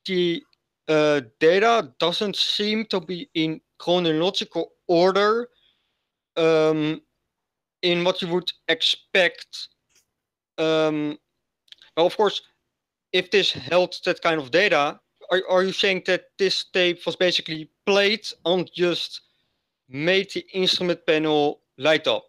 the data doesn't seem to be in chronological order, in what you would expect. Well, of course, if this held that kind of data, are you saying that this tape was basically played and just made the instrument panel light up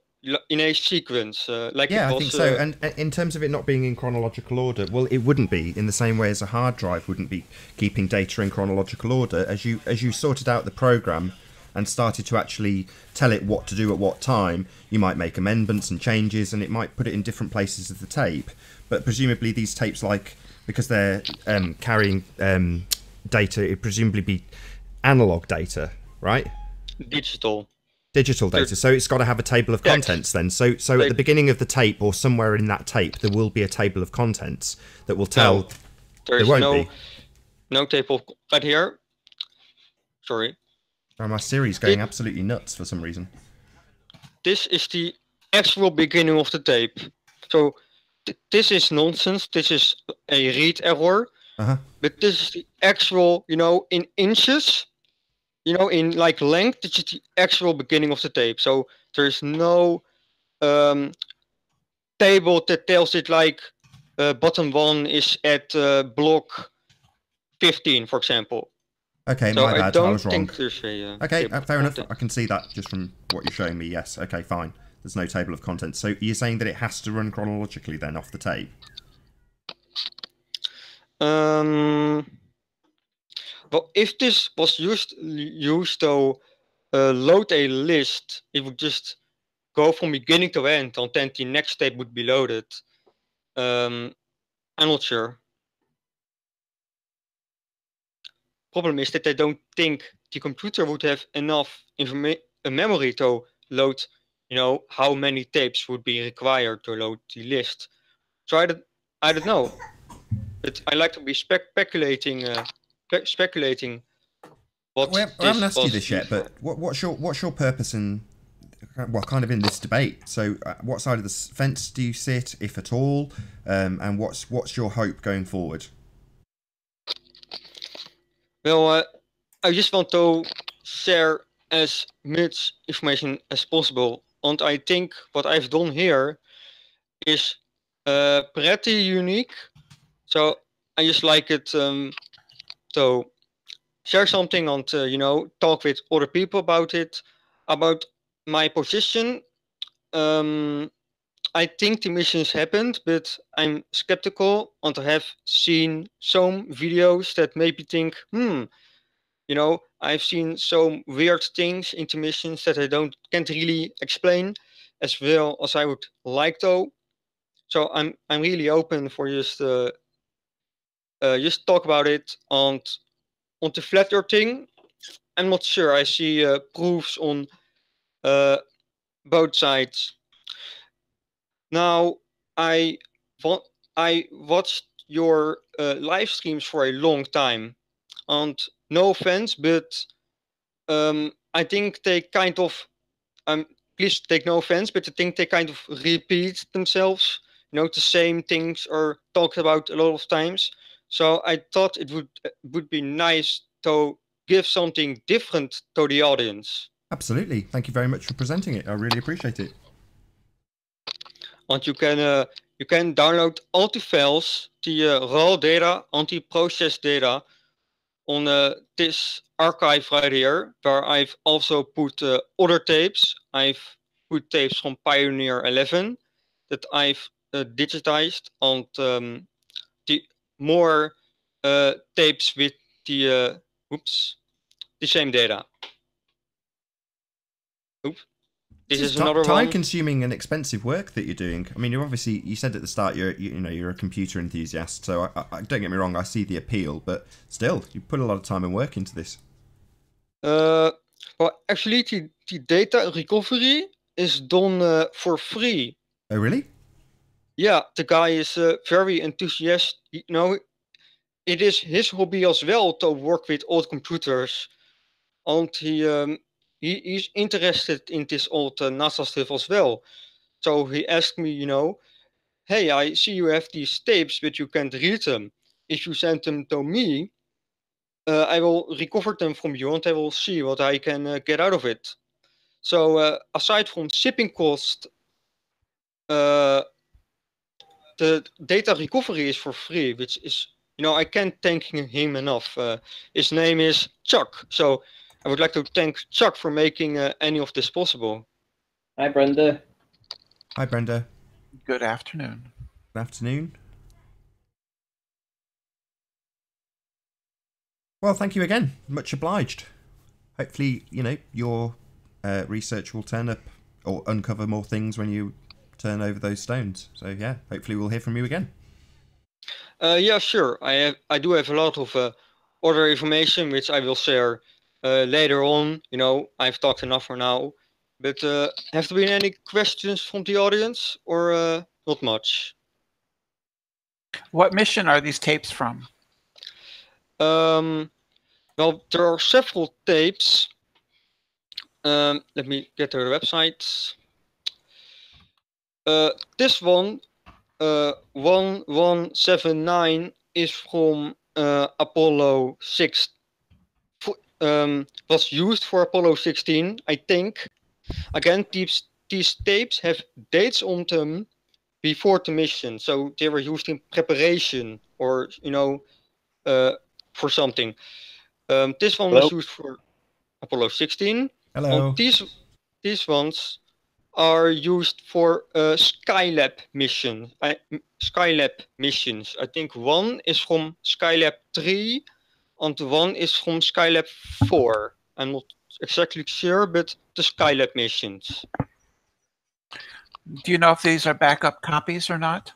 in a sequence? Like
yeah,
it was,
I think so. And in terms of it not being in chronological order, well, it wouldn't be, in the same way as a hard drive wouldn't be keeping data in chronological order. As you sorted out the program and started to actually tell it what to do at what time, you might make amendments and changes, and it might put it in different places of the tape. But presumably these tapes, like, because they're carrying data, it presumably be analog data, right?
Digital
data. So it's got to have a table of contents then. So at the beginning of the tape or somewhere in that tape, there will be a table of contents that will tell.
No, there won't be. No table right here. Sorry.
Oh, my Siri's going absolutely nuts for some reason.
This is the actual beginning of the tape. So this is nonsense. This is a read error. But this is the actual, in inches. In like length, this is the actual beginning of the tape. So there's no table that tells it like button 1 is at block 15, for example.
Okay,
so
my bad. I was wrong.
Okay,
fair enough. I can see that just from what you're showing me. Yes. Okay, fine. There's no table of contents. So you're saying that it has to run chronologically then off the tape?
Well, if this was used to load a list, it would just go from beginning to end, and then the next tape would be loaded. I'm not sure. Problem is that I don't think the computer would have enough memory to load, how many tapes would be required to load the list. So I don't know. But I like to be speculating. What
I haven't asked you this yet, but what's your purpose in, well, kind of in this debate? So, what side of the fence do you sit, if at all, and what's your hope going forward?
Well, I just want to share as much information as possible, and I think what I've done here is pretty unique. So I just like it to share something and talk with other people about it, about my position. I think the missions happened, but I'm skeptical, and I have seen some videos that make me think, I've seen some weird things into missions that I can't really explain as well as I would like to. So I'm really open for just talk about it. And on the flat earth thing, I'm not sure. I see proofs on both sides. Now, I watched your live streams for a long time, and no offense, but I think they kind of please take no offense, but I think they kind of repeat themselves. The same things are talked about a lot of times. So I thought it would be nice to give something different to the audience.
Absolutely. Thank you very much for presenting it. I really appreciate it.
And you can download all the files, the raw data and the processed data on this archive right here, where I've also put other tapes. I've put tapes from Pioneer 11 that I've digitized, and the more tapes with the same data. Oops. This is another
time-consuming and expensive work that you're doing. I mean, you said at the start you're a computer enthusiast. So I don't get me wrong, I see the appeal, but still, you put a lot of time and work into this.
Well, actually, the data recovery is done for free.
Oh, really?
Yeah, the guy is very enthusiastic. It is his hobby as well to work with old computers, and he's interested in this old NASA stuff as well. So he asked me, hey, I see you have these tapes, but you can't read them. If you send them to me, I will recover them from you, and I will see what I can get out of it. So aside from shipping cost, the data recovery is for free, which is, I can't thank him enough. His name is Chuck. So I would like to thank Chuck for making any of this possible.
Hi, Brenda.
Hi, Brenda.
Good afternoon.
Good afternoon. Well, thank you again. Much obliged. hopefully, your research will turn up or uncover more things when you turn over those stones. So yeah, hopefully we'll hear from you again.
Yeah, sure. I do have a lot of other information which I will share later on. I've talked enough for now. But have there been any questions from the audience, or not much?
What mission are these tapes from?
Well, there are several tapes. Let me get to the website. This one, 1179, is from Apollo 6. Was used for Apollo 16, I think. Again, these tapes have dates on them before the mission, so they were used in preparation, or for something. This one was used for Apollo 16.
Hello.
These ones are used for Skylab missions. I think one is from Skylab 3, and one is from Skylab 4. I'm not exactly sure, but the Skylab missions.
Do you know if these are backup copies or not?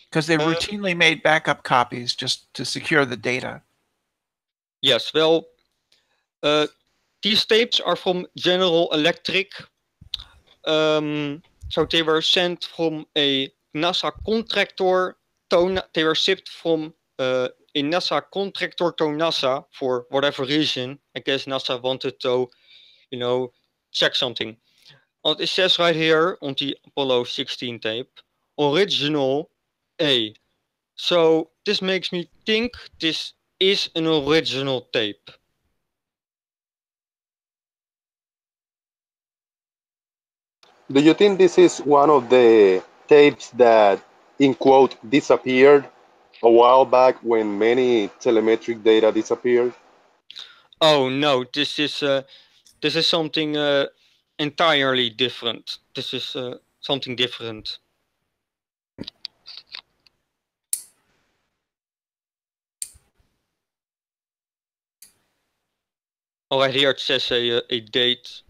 Because they routinely made backup copies just to secure the data.
Yes, well, these tapes are from General Electric. So they were sent from a NASA contractor. They were shipped from a NASA contractor to NASA for whatever reason. I guess NASA wanted to, check something. And it says right here on the Apollo 16 tape, original A. So this makes me think this is an original tape.
Do you think this is one of the tapes that, in quote, disappeared a while back when many telemetric data disappeared?
Oh no, this is something entirely different. This is something different. Oh, right here it says a date.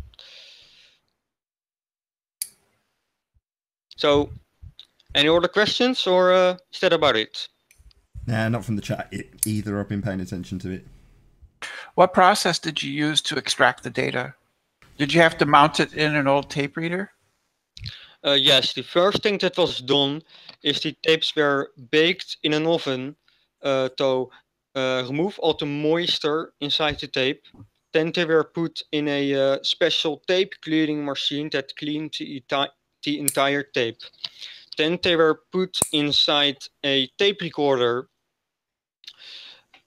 So, any other questions, or is that about it?
Nah, not from the chat either. I've been paying attention to it.
What process did you use to extract the data? Did you have to mount it in an old tape reader?
Yes, the first thing that was done is the tapes were baked in an oven to remove all the moisture inside the tape. Then they were put in a special tape cleaning machine that cleaned the entire tape. Then they were put inside a tape recorder,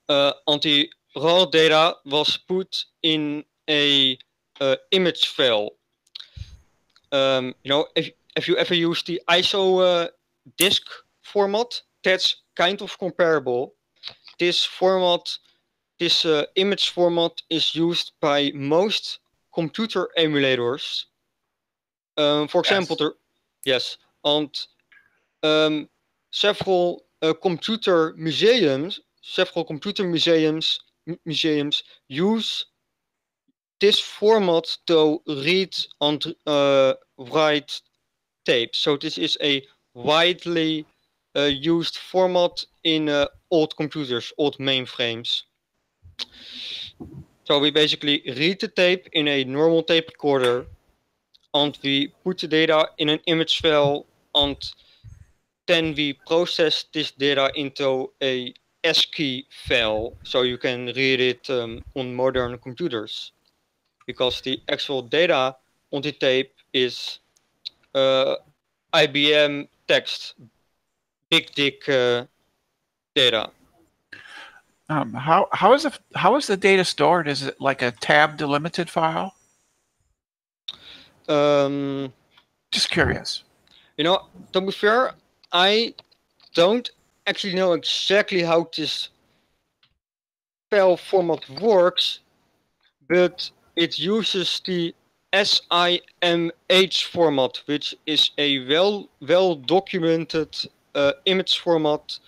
and the raw data was put in a image file. If you ever use the ISO disk format, that's kind of comparable. This image format is used by most computer emulators. For example, and several computer museums use this format to read and write tape. So this is a widely used format in old computers, old mainframes. So we basically read the tape in a normal tape recorder, and we put the data in an image file, and then we process this data into a ASCII file, so you can read it on modern computers. Because the actual data on the tape is IBM text, big dick data.
How is the data stored? Is it like a tab delimited file? Just curious.
To be fair, I don't actually know exactly how this file format works, but it uses the SIMH format, which is a well documented image format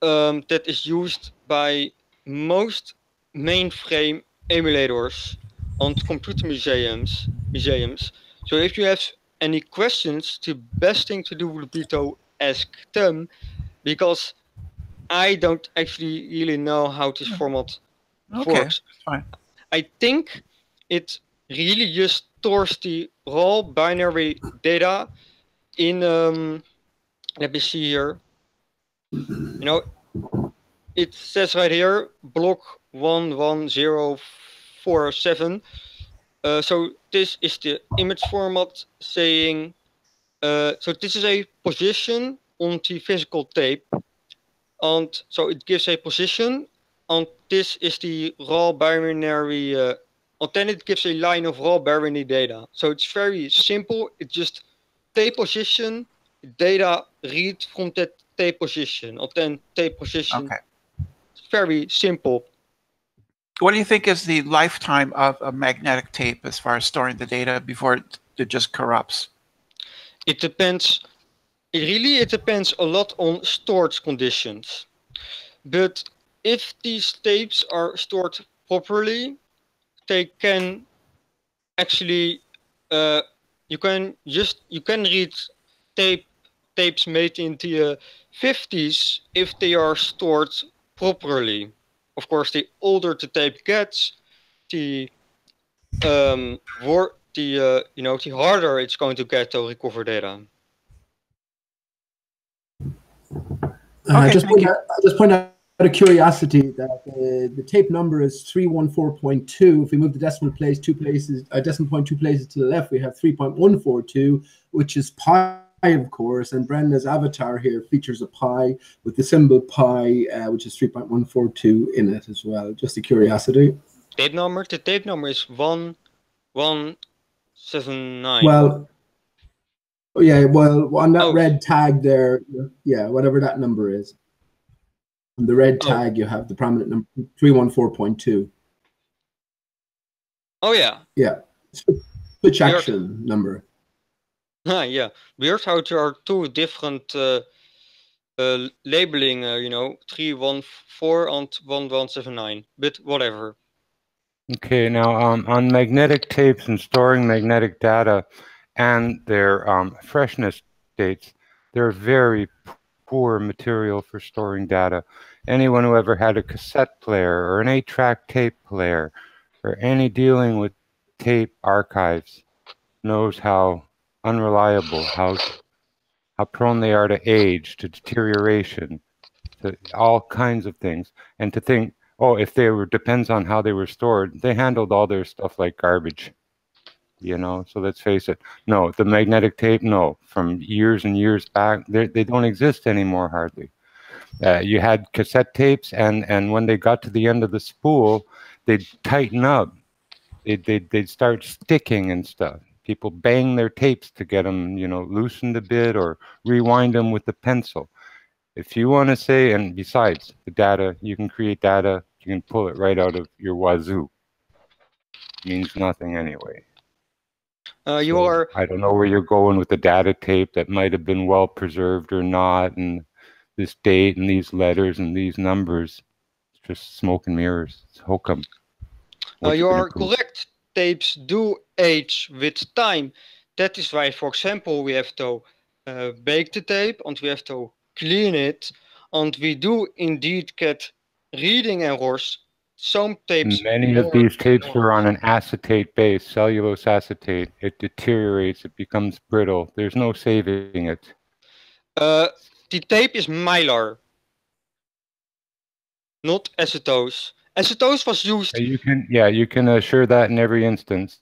that is used by most mainframe emulators on computer museums. So if you have any questions, the best thing to do would be to ask them, because I don't actually really know how this format works.
Fine.
I think it really just stores the raw binary data in let me see here. You know, it says right here block 11047. So this is the image format saying, so this is a position on the physical tape, and so it gives a position, and this is the raw binary, and then it gives a line of raw binary data. So it's very simple. It's just tape position, data read from that tape position, and then tape position.
Okay.
It's very simple.
What do you think is the lifetime of a magnetic tape as far as storing the data before it just corrupts?
It depends. It depends a lot on storage conditions. But if these tapes are stored properly, they can actually you can read tapes made in the 50s if they are stored properly. Of course, the older the tape gets, the the harder it's going to get to recover data.
I just point out a curiosity that the tape number is 314.2. If we move the decimal place decimal point 2 places to the left, we have 3.142, which is pi, of course. And Brenda's avatar here features a pi with the symbol pi, which is 3.142 in it as well. Just a curiosity.
Tape number. The tape number is 1179.
Well, yeah. Well, on that red tag there, yeah, whatever that number is. On the red tag, you have the prominent number 314.2.
Oh yeah.
Yeah. Switch action number.
Yeah. Weird how there are two different labeling. 314 and 1179. But whatever.
Okay. Now, on magnetic tapes and storing magnetic data and their freshness dates, they're very poor material for storing data. Anyone who ever had a cassette player or an 8-track tape player or any dealing with tape archives knows how unreliable, how prone they are to age, to deterioration, to all kinds of things. And to think, oh, if they were, depends on how they were stored, they handled all their stuff like garbage. So let's face it. No, the magnetic tape, no. From years and years back, they don't exist anymore hardly. You had cassette tapes, and when they got to the end of the spool, they'd tighten up. They'd start sticking and stuff. People bang their tapes to get them, loosened a bit or rewind them with the pencil. If you want to say, and besides, the data, you can create data, you can pull it right out of your wazoo. Means nothing anyway. I don't know where you're going with the data tape that might have been well preserved or not, and this date and these letters and these numbers. It's just smoke and mirrors. It's hokum.
You are correct. Tapes do age with time. That is why, for example, we have to bake the tape and we have to clean it, and we do indeed get reading errors. Some tapes.
Many of these tapes are on an acetate base, cellulose acetate. It deteriorates. It becomes brittle. There's no saving it.
The tape is mylar, not acetose. Acetose was used.
You can assure that in every instance.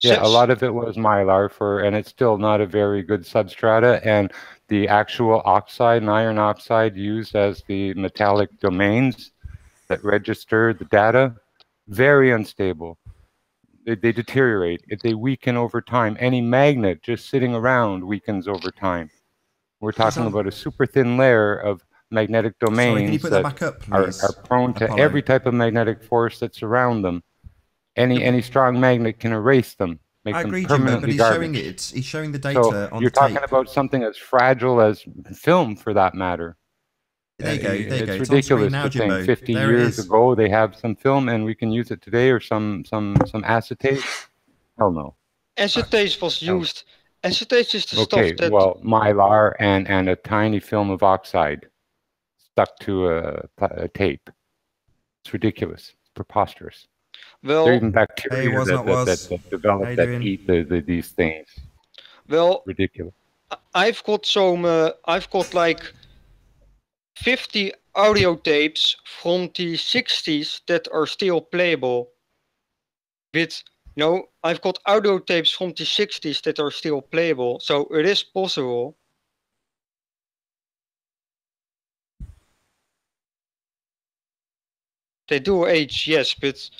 Yeah, a lot of it was mylar and it's still not a very good substrata. And the actual oxide and iron oxide used as the metallic domains that register the data, very unstable. They deteriorate. They weaken over time. Any magnet just sitting around weakens over time. We're talking about a super thin layer of magnetic domains that are prone to every type of magnetic force that's around them. Any strong magnet can erase them, make them permanently garbage.
He's showing the data on the tape.
You're talking about something as fragile as film, for that matter.
There you go. There you go.
It's
It's on screen
ridiculous
now,
to think
Jimbo.
50
There it
years
is.
ago they have some film and we can use it today, or some acetate. Hell no.
Acetate was used. Acetate is the
Okay,
stuff that.
well, mylar and a tiny film of oxide stuck to a tape. It's ridiculous. It's preposterous.
Well,
there are even bacteria
Hey, was not was.
that develop
How you
that
doing?
eat these things.
Well,
Ridiculous.
I've got some. I've got like 50 audio tapes from the 60s that are still playable. With I've got audio tapes from the 60s that are still playable, so it is possible. They do age, yes, but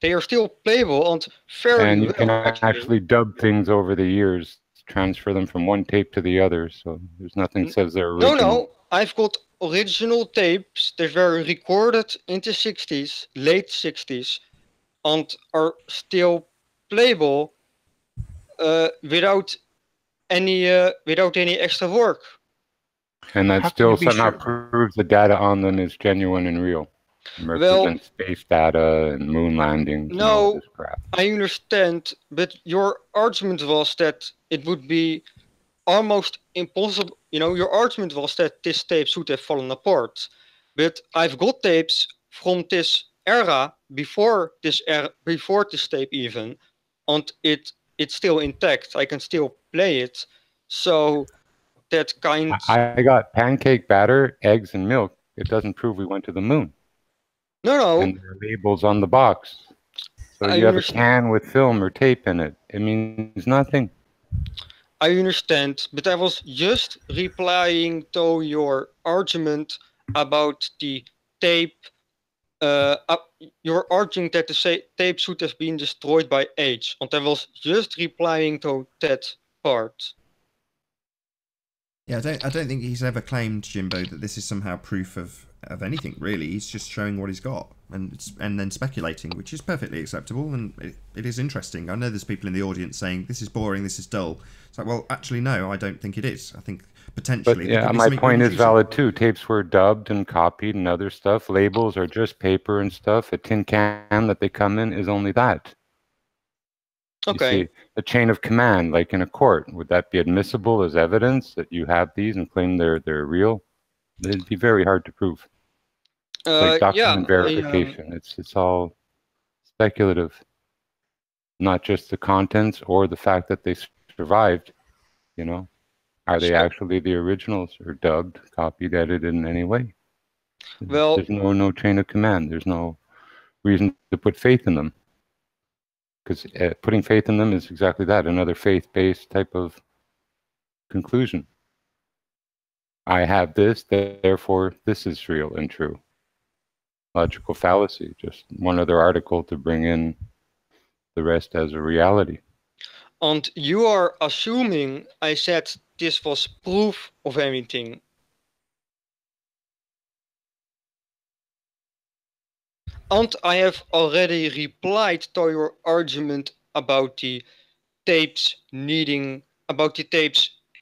they are still playable and fairly
And you can
well,
actually dub things over the years, transfer them from one tape to the other. So there's nothing that says they're original.
No, I've got original tapes that were recorded in the 60s, late 60s, and are still playable without any extra work.
And that
How can
still
you be
somehow
sure?
proves the data on them is genuine and real. Represents space data and moon landings and all this crap.
I understand, but your argument was that it would be almost impossible. Your argument was that this tape should have fallen apart. But I've got tapes from this era before this tape even, and it's still intact. I can still play it. So that kind.
I got pancake batter, eggs, and milk. It doesn't prove we went to the moon.
No.
And there are labels on the box. So you have a can with film or tape in it. It means nothing.
I understand, but I was just replying to your argument about the tape. You're arguing that the tape should have been destroyed by age, and I was just replying to that part.
Yeah, I don't think he's ever claimed, Jimbo, that this is somehow proof of anything, really. He's just showing what he's got and then speculating, which is perfectly acceptable, and it is interesting. I know there's people in the audience saying, this is boring, this is dull. It's like, well, actually, no, I don't think it is. I think potentially...
But yeah, my point is valid, too. Tapes were dubbed and copied and other stuff. Labels are just paper and stuff. A tin can that they come in is only that.
Okay.
You see, a chain of command, like in a court, would that be admissible as evidence that you have these and claim they're real? It'd be very hard to prove. It's like document verification. It's all speculative, not just the contents or the fact that they survived. Are they actually the originals or dubbed, copied, edited in any way?
Well,
there's no chain of command. There's no reason to put faith in them. Because putting faith in them is exactly that, another faith-based type of conclusion. I have this, therefore this is real and true. Logical fallacy, just one other article to bring in the rest as a reality.
And you are assuming I said this was proof of anything. And I have already replied to your argument about the tapes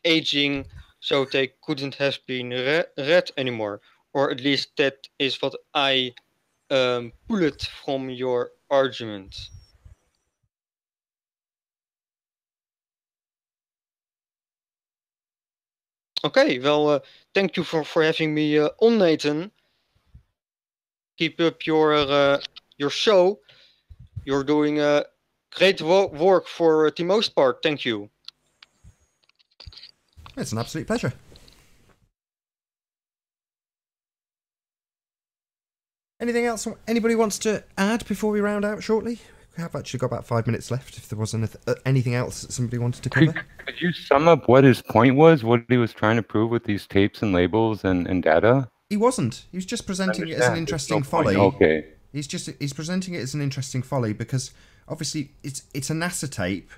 aging, so they couldn't have been read anymore. Or at least that is what I pulled from your argument. Okay, well, thank you for having me on, Nathan. Keep up your show. You're doing great work for the most part. Thank you.
It's an absolute pleasure. Anything else anybody wants to add before we round out shortly? We have actually got about 5 minutes left if there wasn't anything else that somebody wanted to cover.
Could you sum up what his point was, what he was trying to prove with these tapes and labels and data?
He wasn't. He was just presenting it as an interesting folly.
Okay.
He's presenting it as an interesting folly because obviously it's a NASA tape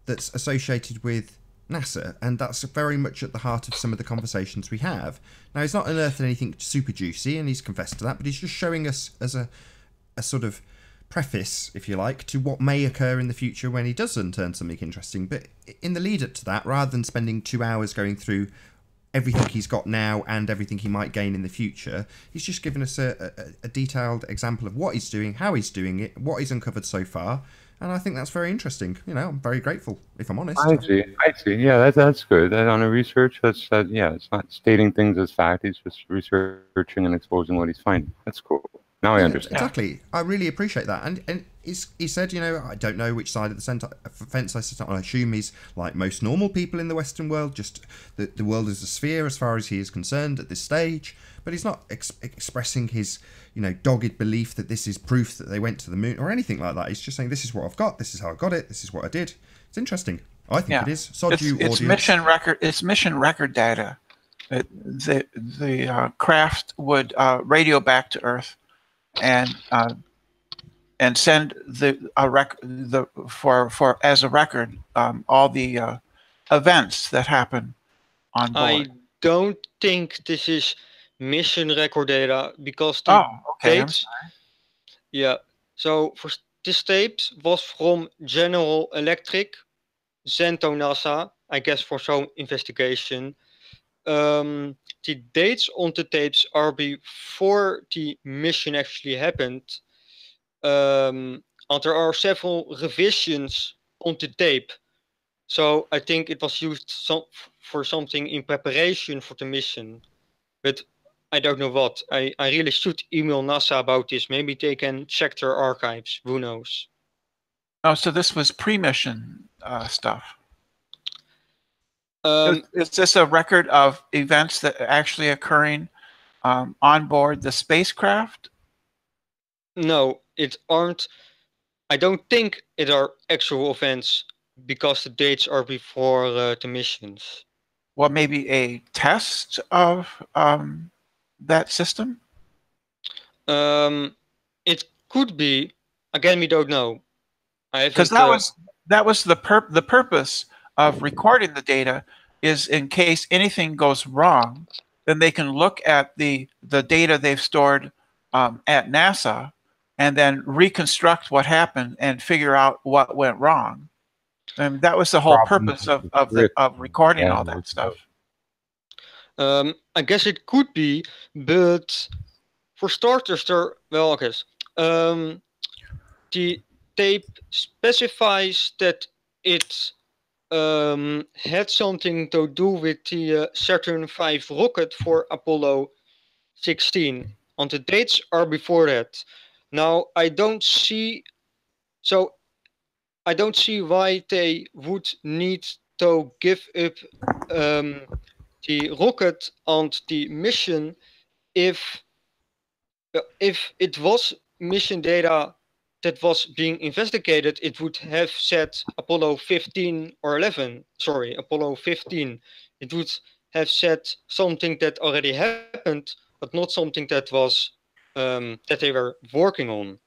that's associated with NASA, and that's very much at the heart of some of the conversations we have. Now, he's not unearthed anything super juicy, and he's confessed to that, but he's just showing us as a sort of preface, if you like, to what may occur in the future when he does unearth something interesting. But in the lead up to that, rather than spending 2 hours going through everything he's got now and everything he might gain in the future. He's just given us a detailed example of what he's doing, how he's doing it, what he's uncovered so far, and I think that's very interesting. You know, I'm very grateful, if I'm honest.
I see. Yeah, that's good. That on a research, yeah, it's not stating things as fact. He's just researching and exposing what he's finding. That's cool. Now I understand.
Exactly. I really appreciate that. And he said, you know, I don't know which side of the fence I sit on. I assume he's like most normal people in the Western world, just the world is a sphere as far as he is concerned at this stage. But he's not expressing his, you know, dogged belief that this is proof that they went to the moon or anything like that. He's just saying, this is what I've got, this is how I got it, this is what I did. It's interesting. I think it is.
It's mission record. It's mission record data. The craft would radio back to Earth and send as a record all the events that happen on board.
I don't think this is mission record data because the tapes. Yeah. So for this tapes was from General Electric, sent to NASA, I guess for some investigation. The dates on the tapes are before the mission actually happened. And there are several revisions on the tape. So I think it was used for something in preparation for the mission. But I don't know what. I really should email NASA about this. Maybe they can check their archives. Who knows?
Oh, so this was pre-mission stuff. Is this a record of events that are actually occurring on board the spacecraft?
No, it aren't. I don't think it are actual events because the dates are before the missions.
Well, maybe a test of that system?
It could be. Again, we don't know.
Because that was the purpose of recording the data is in case anything goes wrong, then they can look at the data they've stored at NASA and then reconstruct what happened and figure out what went wrong. And that was the whole purpose of recording all that stuff.
I guess it could be, but for starters, I guess the tape specifies that it had something to do with the Saturn V rocket for Apollo 16, and the dates are before that. Now I don't see why they would need to give up the rocket and the mission if it was mission data that was being investigated. It would have said Apollo 15 or 11. Sorry, Apollo 15. It would have said something that already happened, but not something that was that they were working on.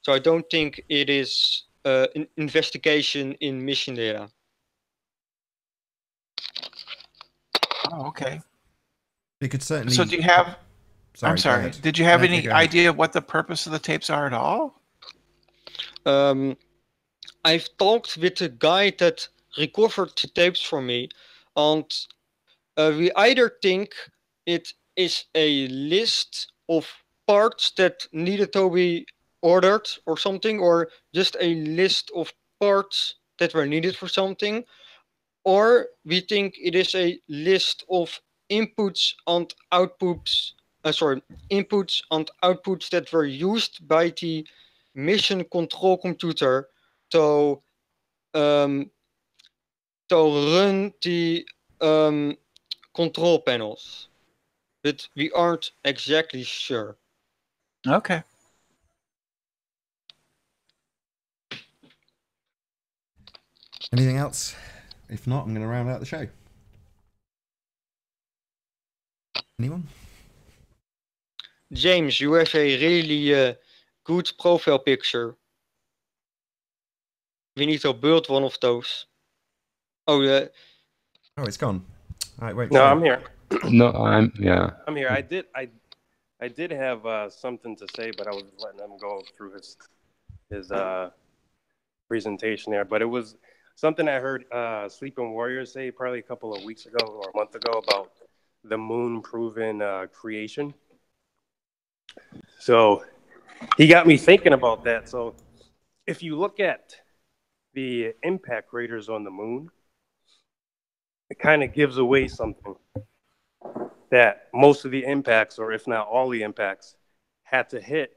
So I don't think it is an investigation in mission data.
Oh, okay.
It could certainly.
So do you have?
Sorry,
I'm sorry. Did you have any idea of what the purpose of the tapes are at all?
I've talked with the guy that recovered the tapes for me, and we either think it is a list of parts that needed to be ordered or something, or just a list of parts that were needed for something, or we think it is a list of inputs and outputs. Inputs and outputs that were used by the mission control computer to run the control panels, but we aren't exactly sure.
Okay.
Anything else? If not, I'm going to round out the show. Anyone?
James, you have a really good profile picture. We need to build one of those. Oh, yeah.
Oh, it's gone. All right, wait.
No, I'm here.
No, I'm
here. I did have something to say, but I was letting him go through his presentation there. But it was something I heard Sleeping Warriors say probably a couple of weeks ago or a month ago about the moon proven creation. So he got me thinking about that. So if you look at the impact craters on the moon, it kind of gives away something that most of the impacts, or if not all the impacts, had to hit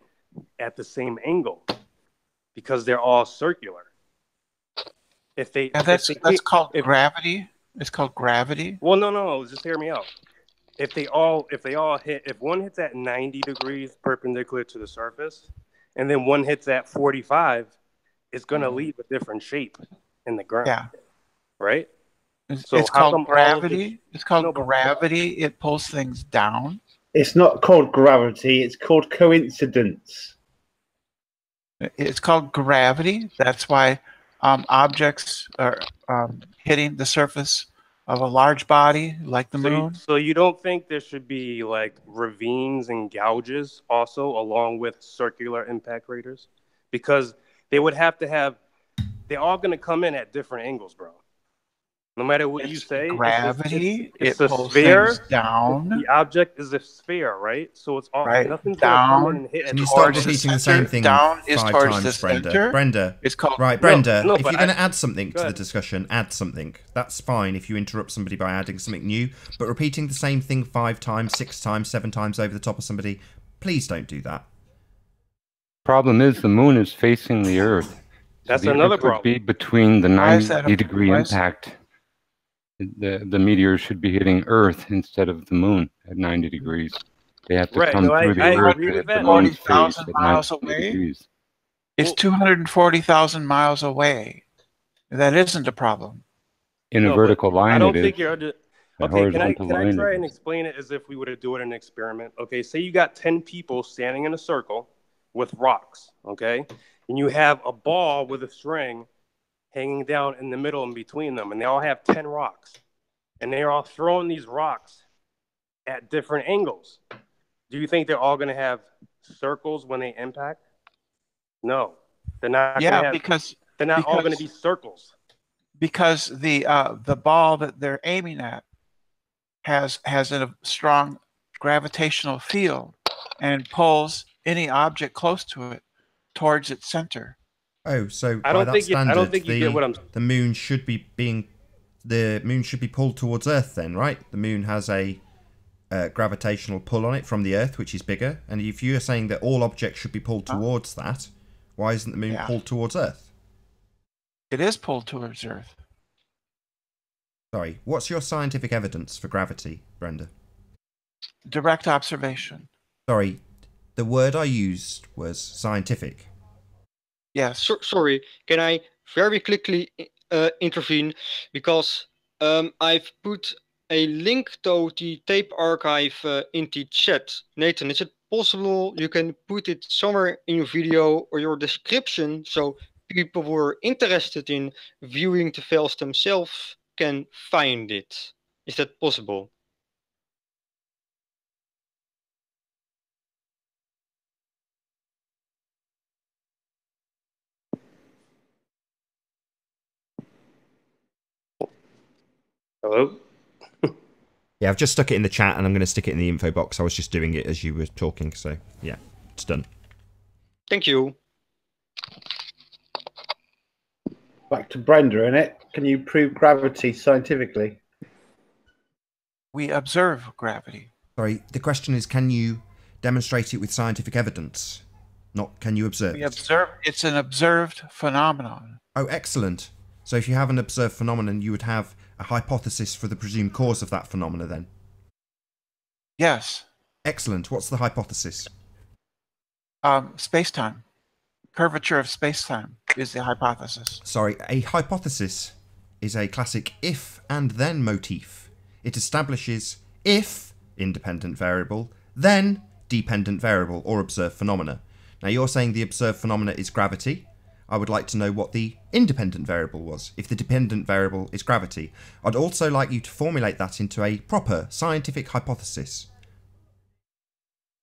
at the same angle because they're all circular. If they,
that's called gravity. It's called gravity.
Well, no, just hear me out. If they all hit, if one hits at 90 degrees perpendicular to the surface, and then one hits at 45, it's gonna leave a different shape in the ground.
Yeah.
Right.
It's called gravity. It's called gravity. It pulls things down.
It's not called gravity. It's called coincidence.
It's called gravity. That's why objects are hitting the surface of a large body like the moon.
So you don't think there should be like ravines and gouges also along with circular impact craters? Because they would have to have, they're all going to come in at different angles, bro. No matter what you say,
gravity,
it's
it
a
pulls
sphere
things down.
The object is a sphere, right? So it's all
Right.
nothing's
Down.
gonna come in and hit.
Can you stop repeating the same thing
Down is
5
towards
times,
the
Brenda?
center.
Brenda,
It's called
right, Brenda.
No,
if
but
you're going to add something to the discussion, add something. That's fine if you interrupt somebody by adding something new. But repeating the same thing 5 times, 6 times, 7 times over the top of somebody, please don't do that.
Problem is the moon is facing the Earth.
That's
the
another
Earth would
problem.
be between the
Why is that a-
90-degree
why is-
impact. The meteors should be hitting Earth instead of the moon at 90 degrees. They have to
Right,
come
no, I
through the
agree
Earth
with
at the
that.
moon's face
40,000
at
miles
90
away?
degrees.
It's 240,000 miles away. That isn't a problem.
In a
No, but
vertical line,
I don't
it
think
is.
you're.
A
Okay, can
horizontal
I
line,
try
it
and
is.
explain it as if we were to do it in an experiment? Okay, say you got 10 people standing in a circle with rocks, okay? And you have a ball with a string hanging down in the middle and between them, and they all have 10 rocks. And they're all throwing these rocks at different angles. Do you think they're all going to have circles when they impact? No. They're not
Yeah,
gonna have,
because
they're not all going to be circles.
Because the ball that they're aiming at has a strong gravitational field and pulls any object close to it towards its center.
Oh, so
I
by
don't
that
think
standard,
I don't think you get what I'm.
the moon should be pulled towards Earth then, right? The moon has a gravitational pull on it from the Earth, which is bigger. And if you're saying that all objects should be pulled towards that, why isn't the moon pulled towards Earth?
It is pulled towards Earth.
Sorry, what's your scientific evidence for gravity, Brenda?
Direct observation.
Sorry, the word I used was scientific.
Yes.
Sorry, can I very quickly intervene? Because I've put a link to the tape archive in the chat. Nathan, is it possible you can put it somewhere in your video or your description so people who are interested in viewing the files themselves can find it? Is that possible?
Hello?
Yeah, I've just stuck it in the chat and I'm going to stick it in the info box. I was just doing it as you were talking, so yeah, it's done.
Thank you.
Back to Brenda, innit? Can you prove gravity scientifically?
We observe gravity.
Sorry, the question is, can you demonstrate it with scientific evidence? Not, can you observe
We
it?
observe. It's an observed phenomenon.
Oh, excellent. So if you have an observed phenomenon, you would have a hypothesis for the presumed cause of that phenomena then?
Yes.
Excellent. What's the hypothesis?
Space-time. Curvature of space-time is the hypothesis.
Sorry, a hypothesis is a classic if and then motif. It establishes if independent variable, then dependent variable or observed phenomena. Now you're saying the observed phenomena is gravity. I would like to know what the independent variable was, if the dependent variable is gravity. I'd also like you to formulate that into a proper scientific hypothesis.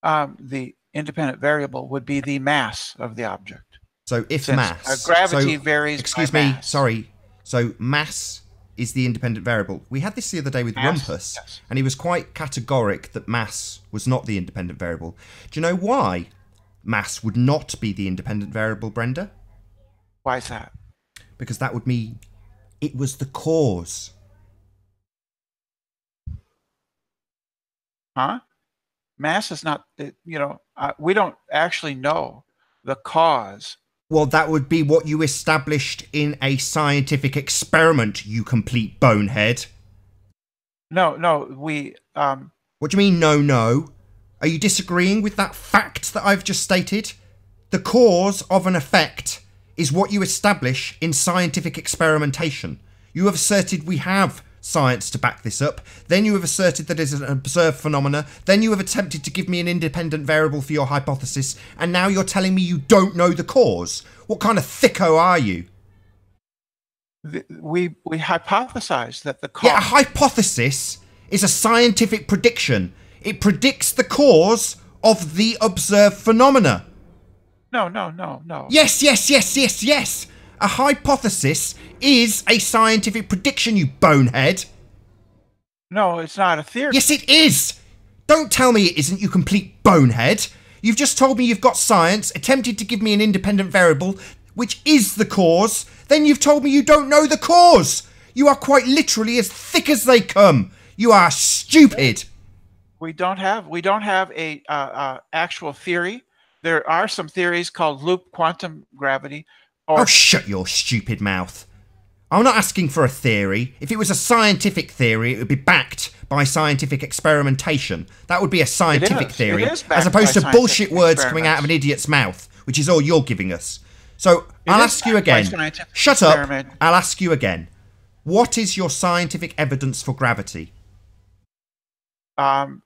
The independent variable would be the mass of the object.
So if
Since,
mass...
gravity
so,
varies
excuse
by
me,
mass.
sorry. So mass is the independent variable. We had this the other day with
Mass,
Rumpus,
yes.
and he was quite categoric that mass was not the independent variable. Do you know why mass would not be the independent variable, Brenda?
Why is that?
Because that would mean it was the cause.
Huh? Mass is not, we don't actually know the cause.
Well, that would be what you established in a scientific experiment, you complete bonehead.
No, we...
What do you mean, no? Are you disagreeing with that fact that I've just stated? The cause of an effect is what you establish in scientific experimentation. You have asserted we have science to back this up. Then you have asserted that it is an observed phenomena. Then you have attempted to give me an independent variable for your hypothesis. And now you're telling me you don't know the cause. What kind of thicko are you?
We hypothesized that the cause...
Yeah, a hypothesis is a scientific prediction. It predicts the cause of the observed phenomena.
No.
Yes. A hypothesis is a scientific prediction, you bonehead.
No, it's not a theory.
Yes, it is. Don't tell me it isn't, you complete bonehead. You've just told me you've got science, attempted to give me an independent variable, which is the cause. Then you've told me you don't know the cause. You are quite literally as thick as they come. You are stupid.
We don't have a actual theory. There are some theories called loop quantum gravity.
Oh, shut your stupid mouth. I'm not asking for a theory. If it was a scientific theory, it would be backed by scientific experimentation. That would be a scientific theory, as opposed to bullshit words coming out of an idiot's mouth, which is all you're giving us. So, I'll ask you again. Shut up. I'll ask you again. What is your scientific evidence for gravity?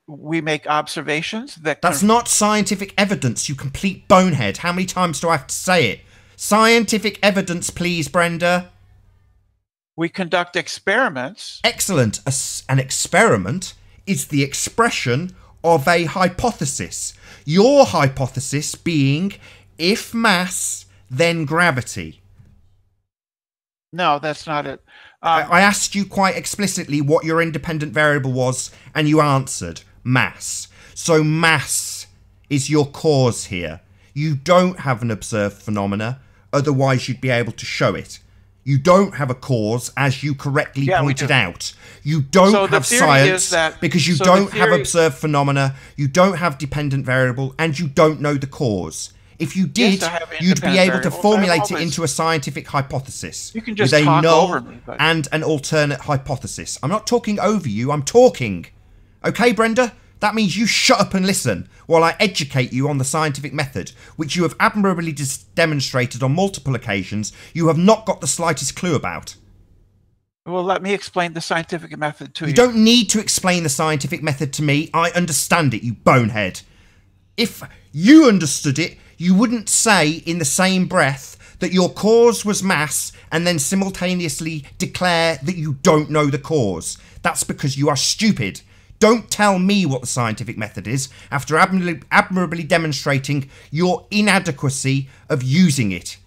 We make observations that...
That's not scientific evidence, you complete bonehead. How many times do I have to say it? Scientific evidence, please, Brenda.
We conduct experiments.
Excellent. An experiment is the expression of a hypothesis. Your hypothesis being, if mass, then gravity.
No, that's not it.
I asked you quite explicitly what your independent variable was, and you answered mass. So mass is your cause here. You don't have an observed phenomena, otherwise you'd be able to show it. You don't have a cause, as you correctly pointed out. You don't have science because you don't have observed phenomena, you don't have dependent variable, and you don't know the cause. If you did, you'd be able to formulate it into a scientific hypothesis.
You can just
with a
talk
null
over me, but...
and an alternate hypothesis. I'm not talking over you, I'm talking. Okay, Brenda? That means you shut up and listen while I educate you on the scientific method, which you have admirably demonstrated on multiple occasions you have not got the slightest clue about.
Well, let me explain the scientific method to you.
You don't need to explain the scientific method to me. I understand it, you bonehead. If you understood it, you wouldn't say in the same breath that your cause was mass and then simultaneously declare that you don't know the cause. That's because you are stupid. Don't tell me what the scientific method is after admirably demonstrating your inadequacy of using it.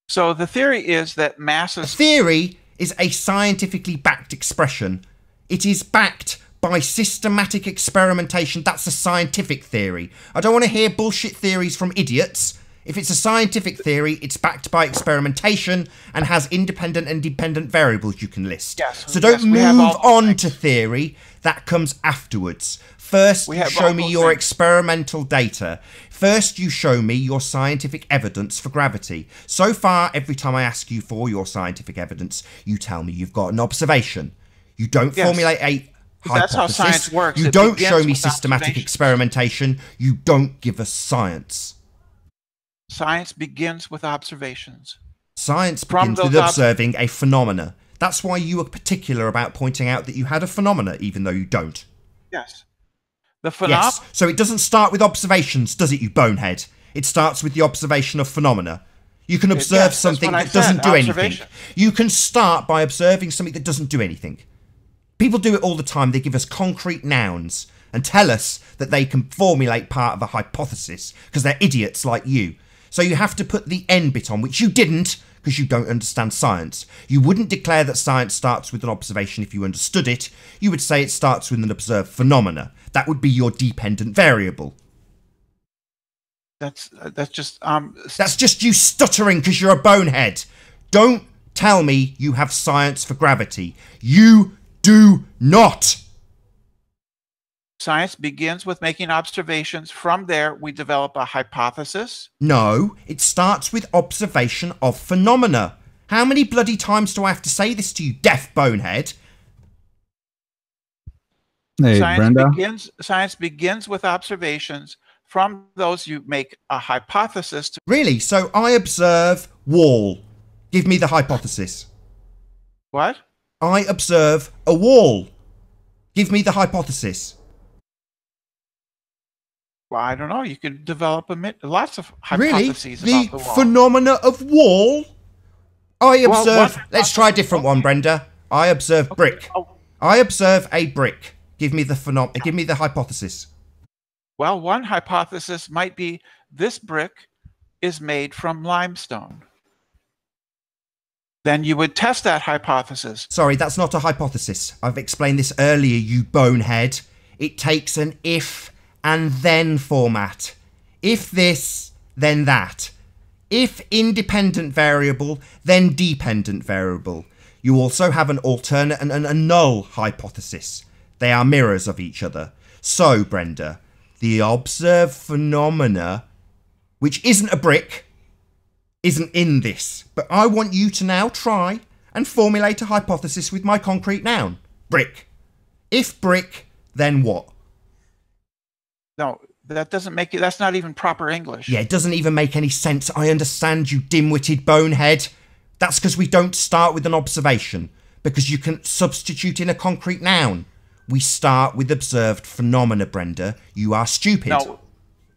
So the theory is that masses...
A theory is a scientifically backed expression. It is backed by systematic experimentation. That's a scientific theory. I don't want to hear bullshit theories from idiots. If it's a scientific theory, it's backed by experimentation and has independent and dependent variables you can list.
Yes,
so don't move on to theory. That comes afterwards. First, show me your experimental data. First, you show me your scientific evidence for gravity. So far, every time I ask you for your scientific evidence, you tell me you've got an observation. You don't formulate a hypothesis.
That's how science works.
You don't show me systematic experimentation. You don't give us science.
Science begins with observations.
Science begins with observing a phenomena. That's why you were particular about pointing out that you had a phenomena, even though you don't.
Yes. The phenomena.
Yes. So it doesn't start with observations, does it, you bonehead? It starts with the observation of phenomena. You can observe something that doesn't do anything. You can start by observing something that doesn't do anything. People do it all the time. They give us concrete nouns and tell us that they can formulate part of a hypothesis because they're idiots like you. So you have to put the N bit on, which you didn't, because you don't understand science. You wouldn't declare that science starts with an observation if you understood it. You would say it starts with an observed phenomena. That would be your dependent variable.
That's just
That's just you stuttering because you're a bonehead. Don't tell me you have science for gravity. You do not.
Science begins with making observations. From there, we develop a hypothesis.
No, it starts with observation of phenomena. How many bloody times do I have to say this to you, deaf bonehead?
Hey, Brenda.
Science begins with observations. From those, you make a hypothesis.
Really? So I observe wall. Give me the hypothesis.
What?
I observe a wall. Give me the hypothesis.
Well, I don't know. You could develop lots of hypotheses
really?
about the wall.
The phenomena of wall? I observe... let's try a different one, Brenda. I observe brick. I observe a brick. Give me the Give me the hypothesis.
Well, one hypothesis might be this brick is made from limestone. Then you would test that hypothesis.
Sorry, that's not a hypothesis. I've explained this earlier, you bonehead. It takes an if and then format. If this, then that. If independent variable, then dependent variable. You also have an alternate and a null hypothesis. They are mirrors of each other. So, Brenda, the observed phenomena, which isn't a brick, isn't in this. But I want you to now try and formulate a hypothesis with my concrete noun. Brick. If brick, then what?
No, that doesn't make it. That's not even proper English.
Yeah, it doesn't even make any sense. I understand, you dim-witted bonehead. That's because we don't start with an observation. Because you can substitute in a concrete noun. We start with observed phenomena, Brenda. You are stupid.
No,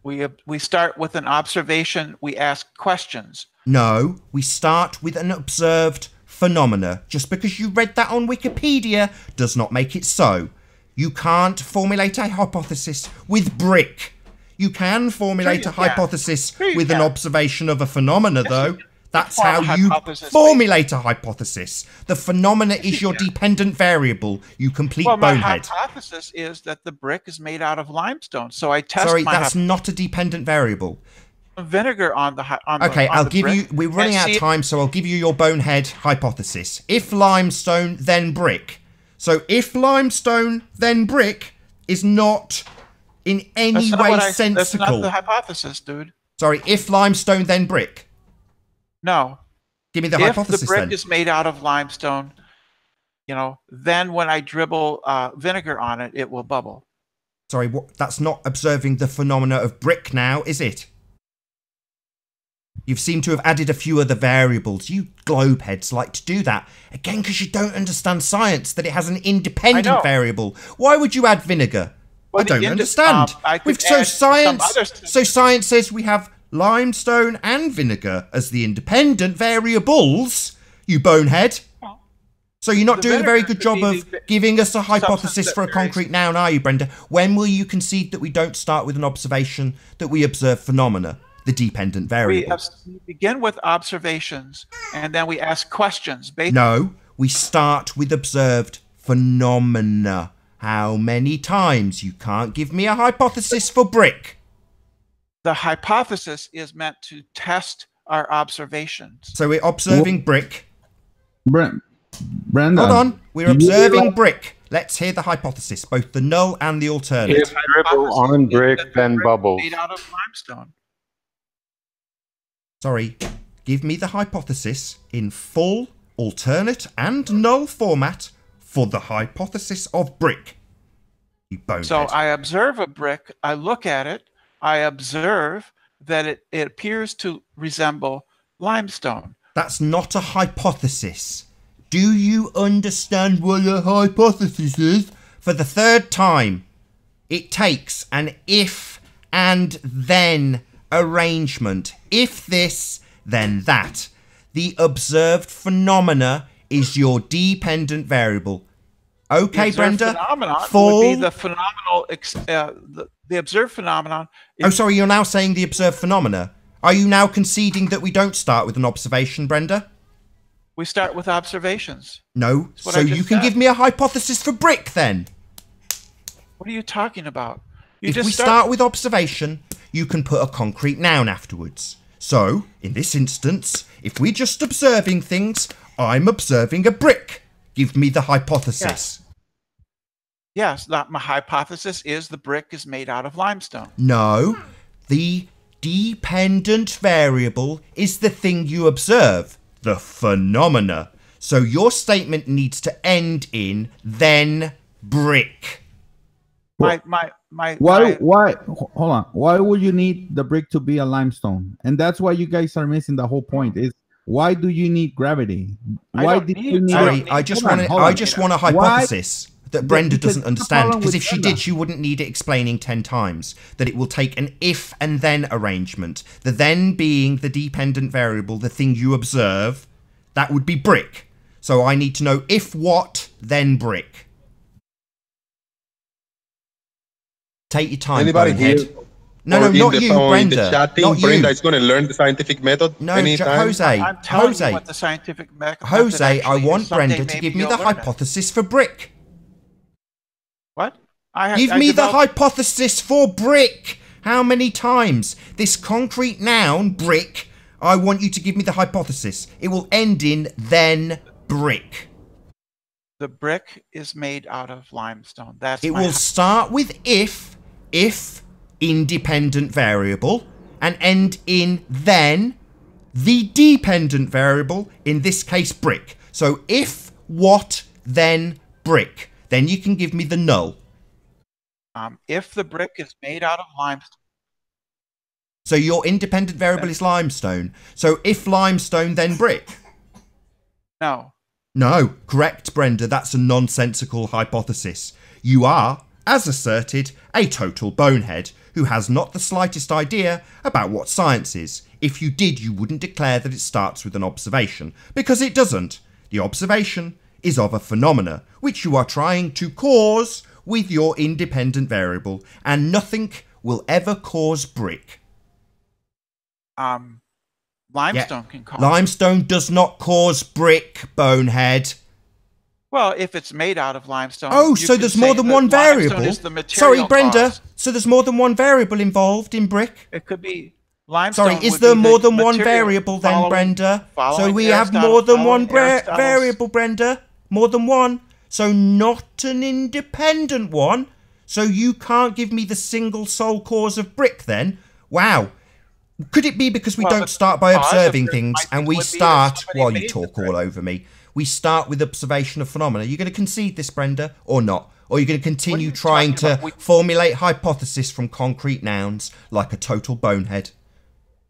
we start with an observation. We ask questions.
No, we start with an observed phenomena. Just because you read that on Wikipedia does not make it so. You can't formulate a hypothesis with brick. You can formulate a hypothesis with an observation of a phenomena, though. That's how you formulate a hypothesis. The phenomena is your dependent variable, you complete bonehead.
My hypothesis is that the brick is made out of limestone. So I test
Sorry, that's not a dependent variable.
Vinegar on the
Okay, I'll give you... We're running out of time, so I'll give you your bonehead hypothesis. If limestone, then brick. So if limestone, then brick is not in any way sensical.
That's not the hypothesis, dude.
Sorry, if limestone, then brick.
No.
Give me the hypothesis,
if the brick
then.
is made out of limestone, then when I dribble vinegar on it, it will bubble.
Sorry, that's not observing the phenomena of brick now, is it? You've seemed to have added a few other variables. You globeheads like to do that. Again, because you don't understand science, that it has an independent variable. Why would you add vinegar? Well, I don't understand. So science says we have limestone and vinegar as the independent variables, you bonehead. So you're not doing a very good job of giving us a hypothesis for a concrete noun, are you, Brenda? When will you concede that we don't start with an observation, that we observe phenomena, the dependent variable?
We begin with observations, and then we ask questions.
No, we start with observed phenomena. How many times? You can't give me a hypothesis for brick.
The hypothesis is meant to test our observations.
So we're observing brick.
Brenda.
Hold on. We're observing brick. Let's hear the hypothesis, both the null and the alternate.
If dribble on brick, then bubbles.
Made out of limestone.
Sorry. Give me the hypothesis in full, alternate, and null format for the hypothesis of brick. You bonehead.
So I observe a brick. I look at it. I observe that it appears to resemble limestone.
That's not a hypothesis. Do you understand what a hypothesis is? For the third time, it takes an if and then arrangement. If this, then that. The observed phenomena is your dependent variable. Okay, Brenda.
Phenomenon would be the phenomenal. The observed phenomenon.
Oh, sorry. You're now saying the observed phenomena. Are you now conceding that we don't start with an observation, Brenda?
We start with observations.
No,
what
so
I just
you can
said.
give me a hypothesis for brick then.
What are you talking about?
If we start with observation, you can put a concrete noun afterwards. So, in this instance, if we're just observing things, I'm observing a brick. Give me the hypothesis.
Yes, my hypothesis is the brick is made out of limestone.
No, the dependent variable is the thing you observe, the phenomena. So your statement needs to end in then brick.
Why? Hold on. Why would you need the brick to be a limestone? And that's why you guys are missing the whole point. Is why do you need gravity? Why did you need?
Sorry, I just want a hypothesis that Brenda doesn't understand, because if she did, she wouldn't need it explaining 10 times. That it will take an if and then arrangement. The then being the dependent variable, the thing you observe, that would be brick. So I need to know if what, then brick. Take your time,
Anybody
bonehead.
here?
No,
Or
not you, Brenda.
The chat team,
Not
Brenda
you.
is going to learn the scientific method
No,
anytime.
Jose.
I'm telling
Jose.
you what the scientific method
Jose, I
actually
want
is. Someday
Brenda to
maybe
give me
you'll
the
learn it.
hypothesis for brick.
What?
Give me the hypothesis for brick. How many times? This concrete noun, brick, I want you to give me the hypothesis. It will end in then brick.
The brick is made out of limestone. That's
It
my
will start with if, independent variable, and end in then, the dependent variable, in this case brick. So if, what, then brick. Then you can give me the null.
If the brick is made out of limestone.
So your independent variable is limestone. So if limestone, then brick.
No.
No, correct, Brenda. That's a nonsensical hypothesis. You are, as asserted, a total bonehead who has not the slightest idea about what science is. If you did, you wouldn't declare that it starts with an observation, because it doesn't. The observation is of a phenomena, which you are trying to cause with your independent variable, and nothing will ever cause brick.
Limestone can cause.
Limestone does not cause brick, bonehead.
Well, if it's made out of limestone.
Oh,
you
so
can
there's
say
more than
that
one
limestone
variable.
is the material
Sorry, Brenda.
cause.
So there's more than one variable involved in brick.
It could be limestone.
Sorry, is
would
there
be
more
the
than one
material
variable then,
following-
Brenda? So
following
we have
Aristotle-
more than one
following Aristotle's-
variable, Brenda. More than one. So not an independent one. So you can't give me the single sole cause of brick then? Wow. Could it be because we don't start by observing things and we start, while you talk all over me, we start with observation of phenomena? You're going to concede this, Brenda, or not? Or are you going to continue trying to formulate hypothesis from concrete nouns like a total bonehead?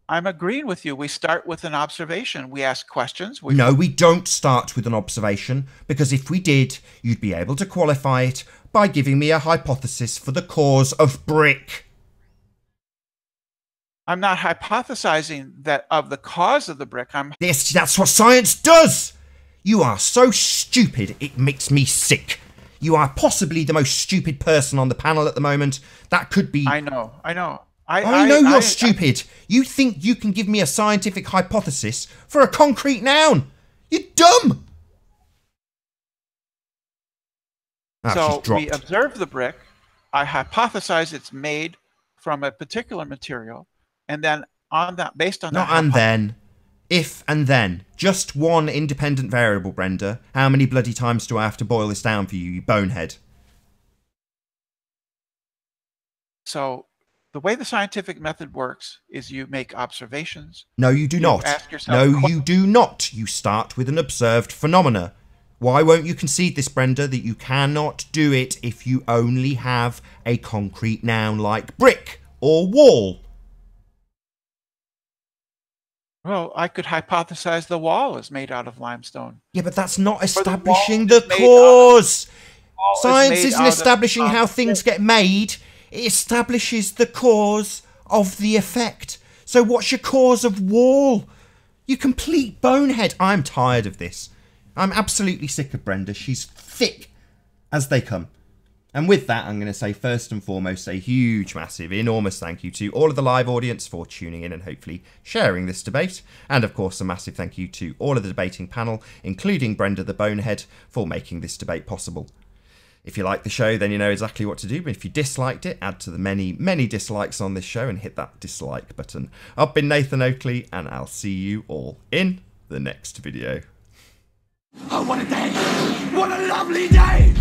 I'm agreeing with you. We start with an observation. We ask questions.
No, we don't start with an observation, because if we did, you'd be able to qualify it by giving me a hypothesis for the cause of brick.
I'm not hypothesizing that of the cause of the brick.
Yes, that's what science does! You are so stupid, it makes me sick. You are possibly the most stupid person on the panel at the moment. That could be...
I know.
I know you're stupid. You think you can give me a scientific hypothesis for a concrete noun? You're dumb!
So we observe the brick. I hypothesize it's made from a particular material. And then on that, based on that...
Not and then. If and then. Just one independent variable, Brenda. How many bloody times do I have to boil this down for you, you bonehead?
So the way the scientific method works is you make observations.
No, you do not.
Ask yourself
No, you do not. You start with an observed phenomena. Why won't you concede this, Brenda, that you cannot do it if you only have a concrete noun like brick or wall?
Well, I could hypothesize the wall is made out of limestone.
Yeah, but that's not establishing the cause. Science isn't establishing how things get made. It establishes the cause of the effect. So what's your cause of wall? You complete bonehead. I'm tired of this. I'm absolutely sick of Brenda. She's thick as they come. And with that, I'm going to say first and foremost a huge, massive, enormous thank you to all of the live audience for tuning in and hopefully sharing this debate. And of course, a massive thank you to all of the debating panel, including Brenda the Bonehead, for making this debate possible. If you like the show, then you know exactly what to do. But if you disliked it, add to the many, many dislikes on this show and hit that dislike button. I've been Nathan Oakley, and I'll see you all in the next video.
Oh, what a day! What a lovely day!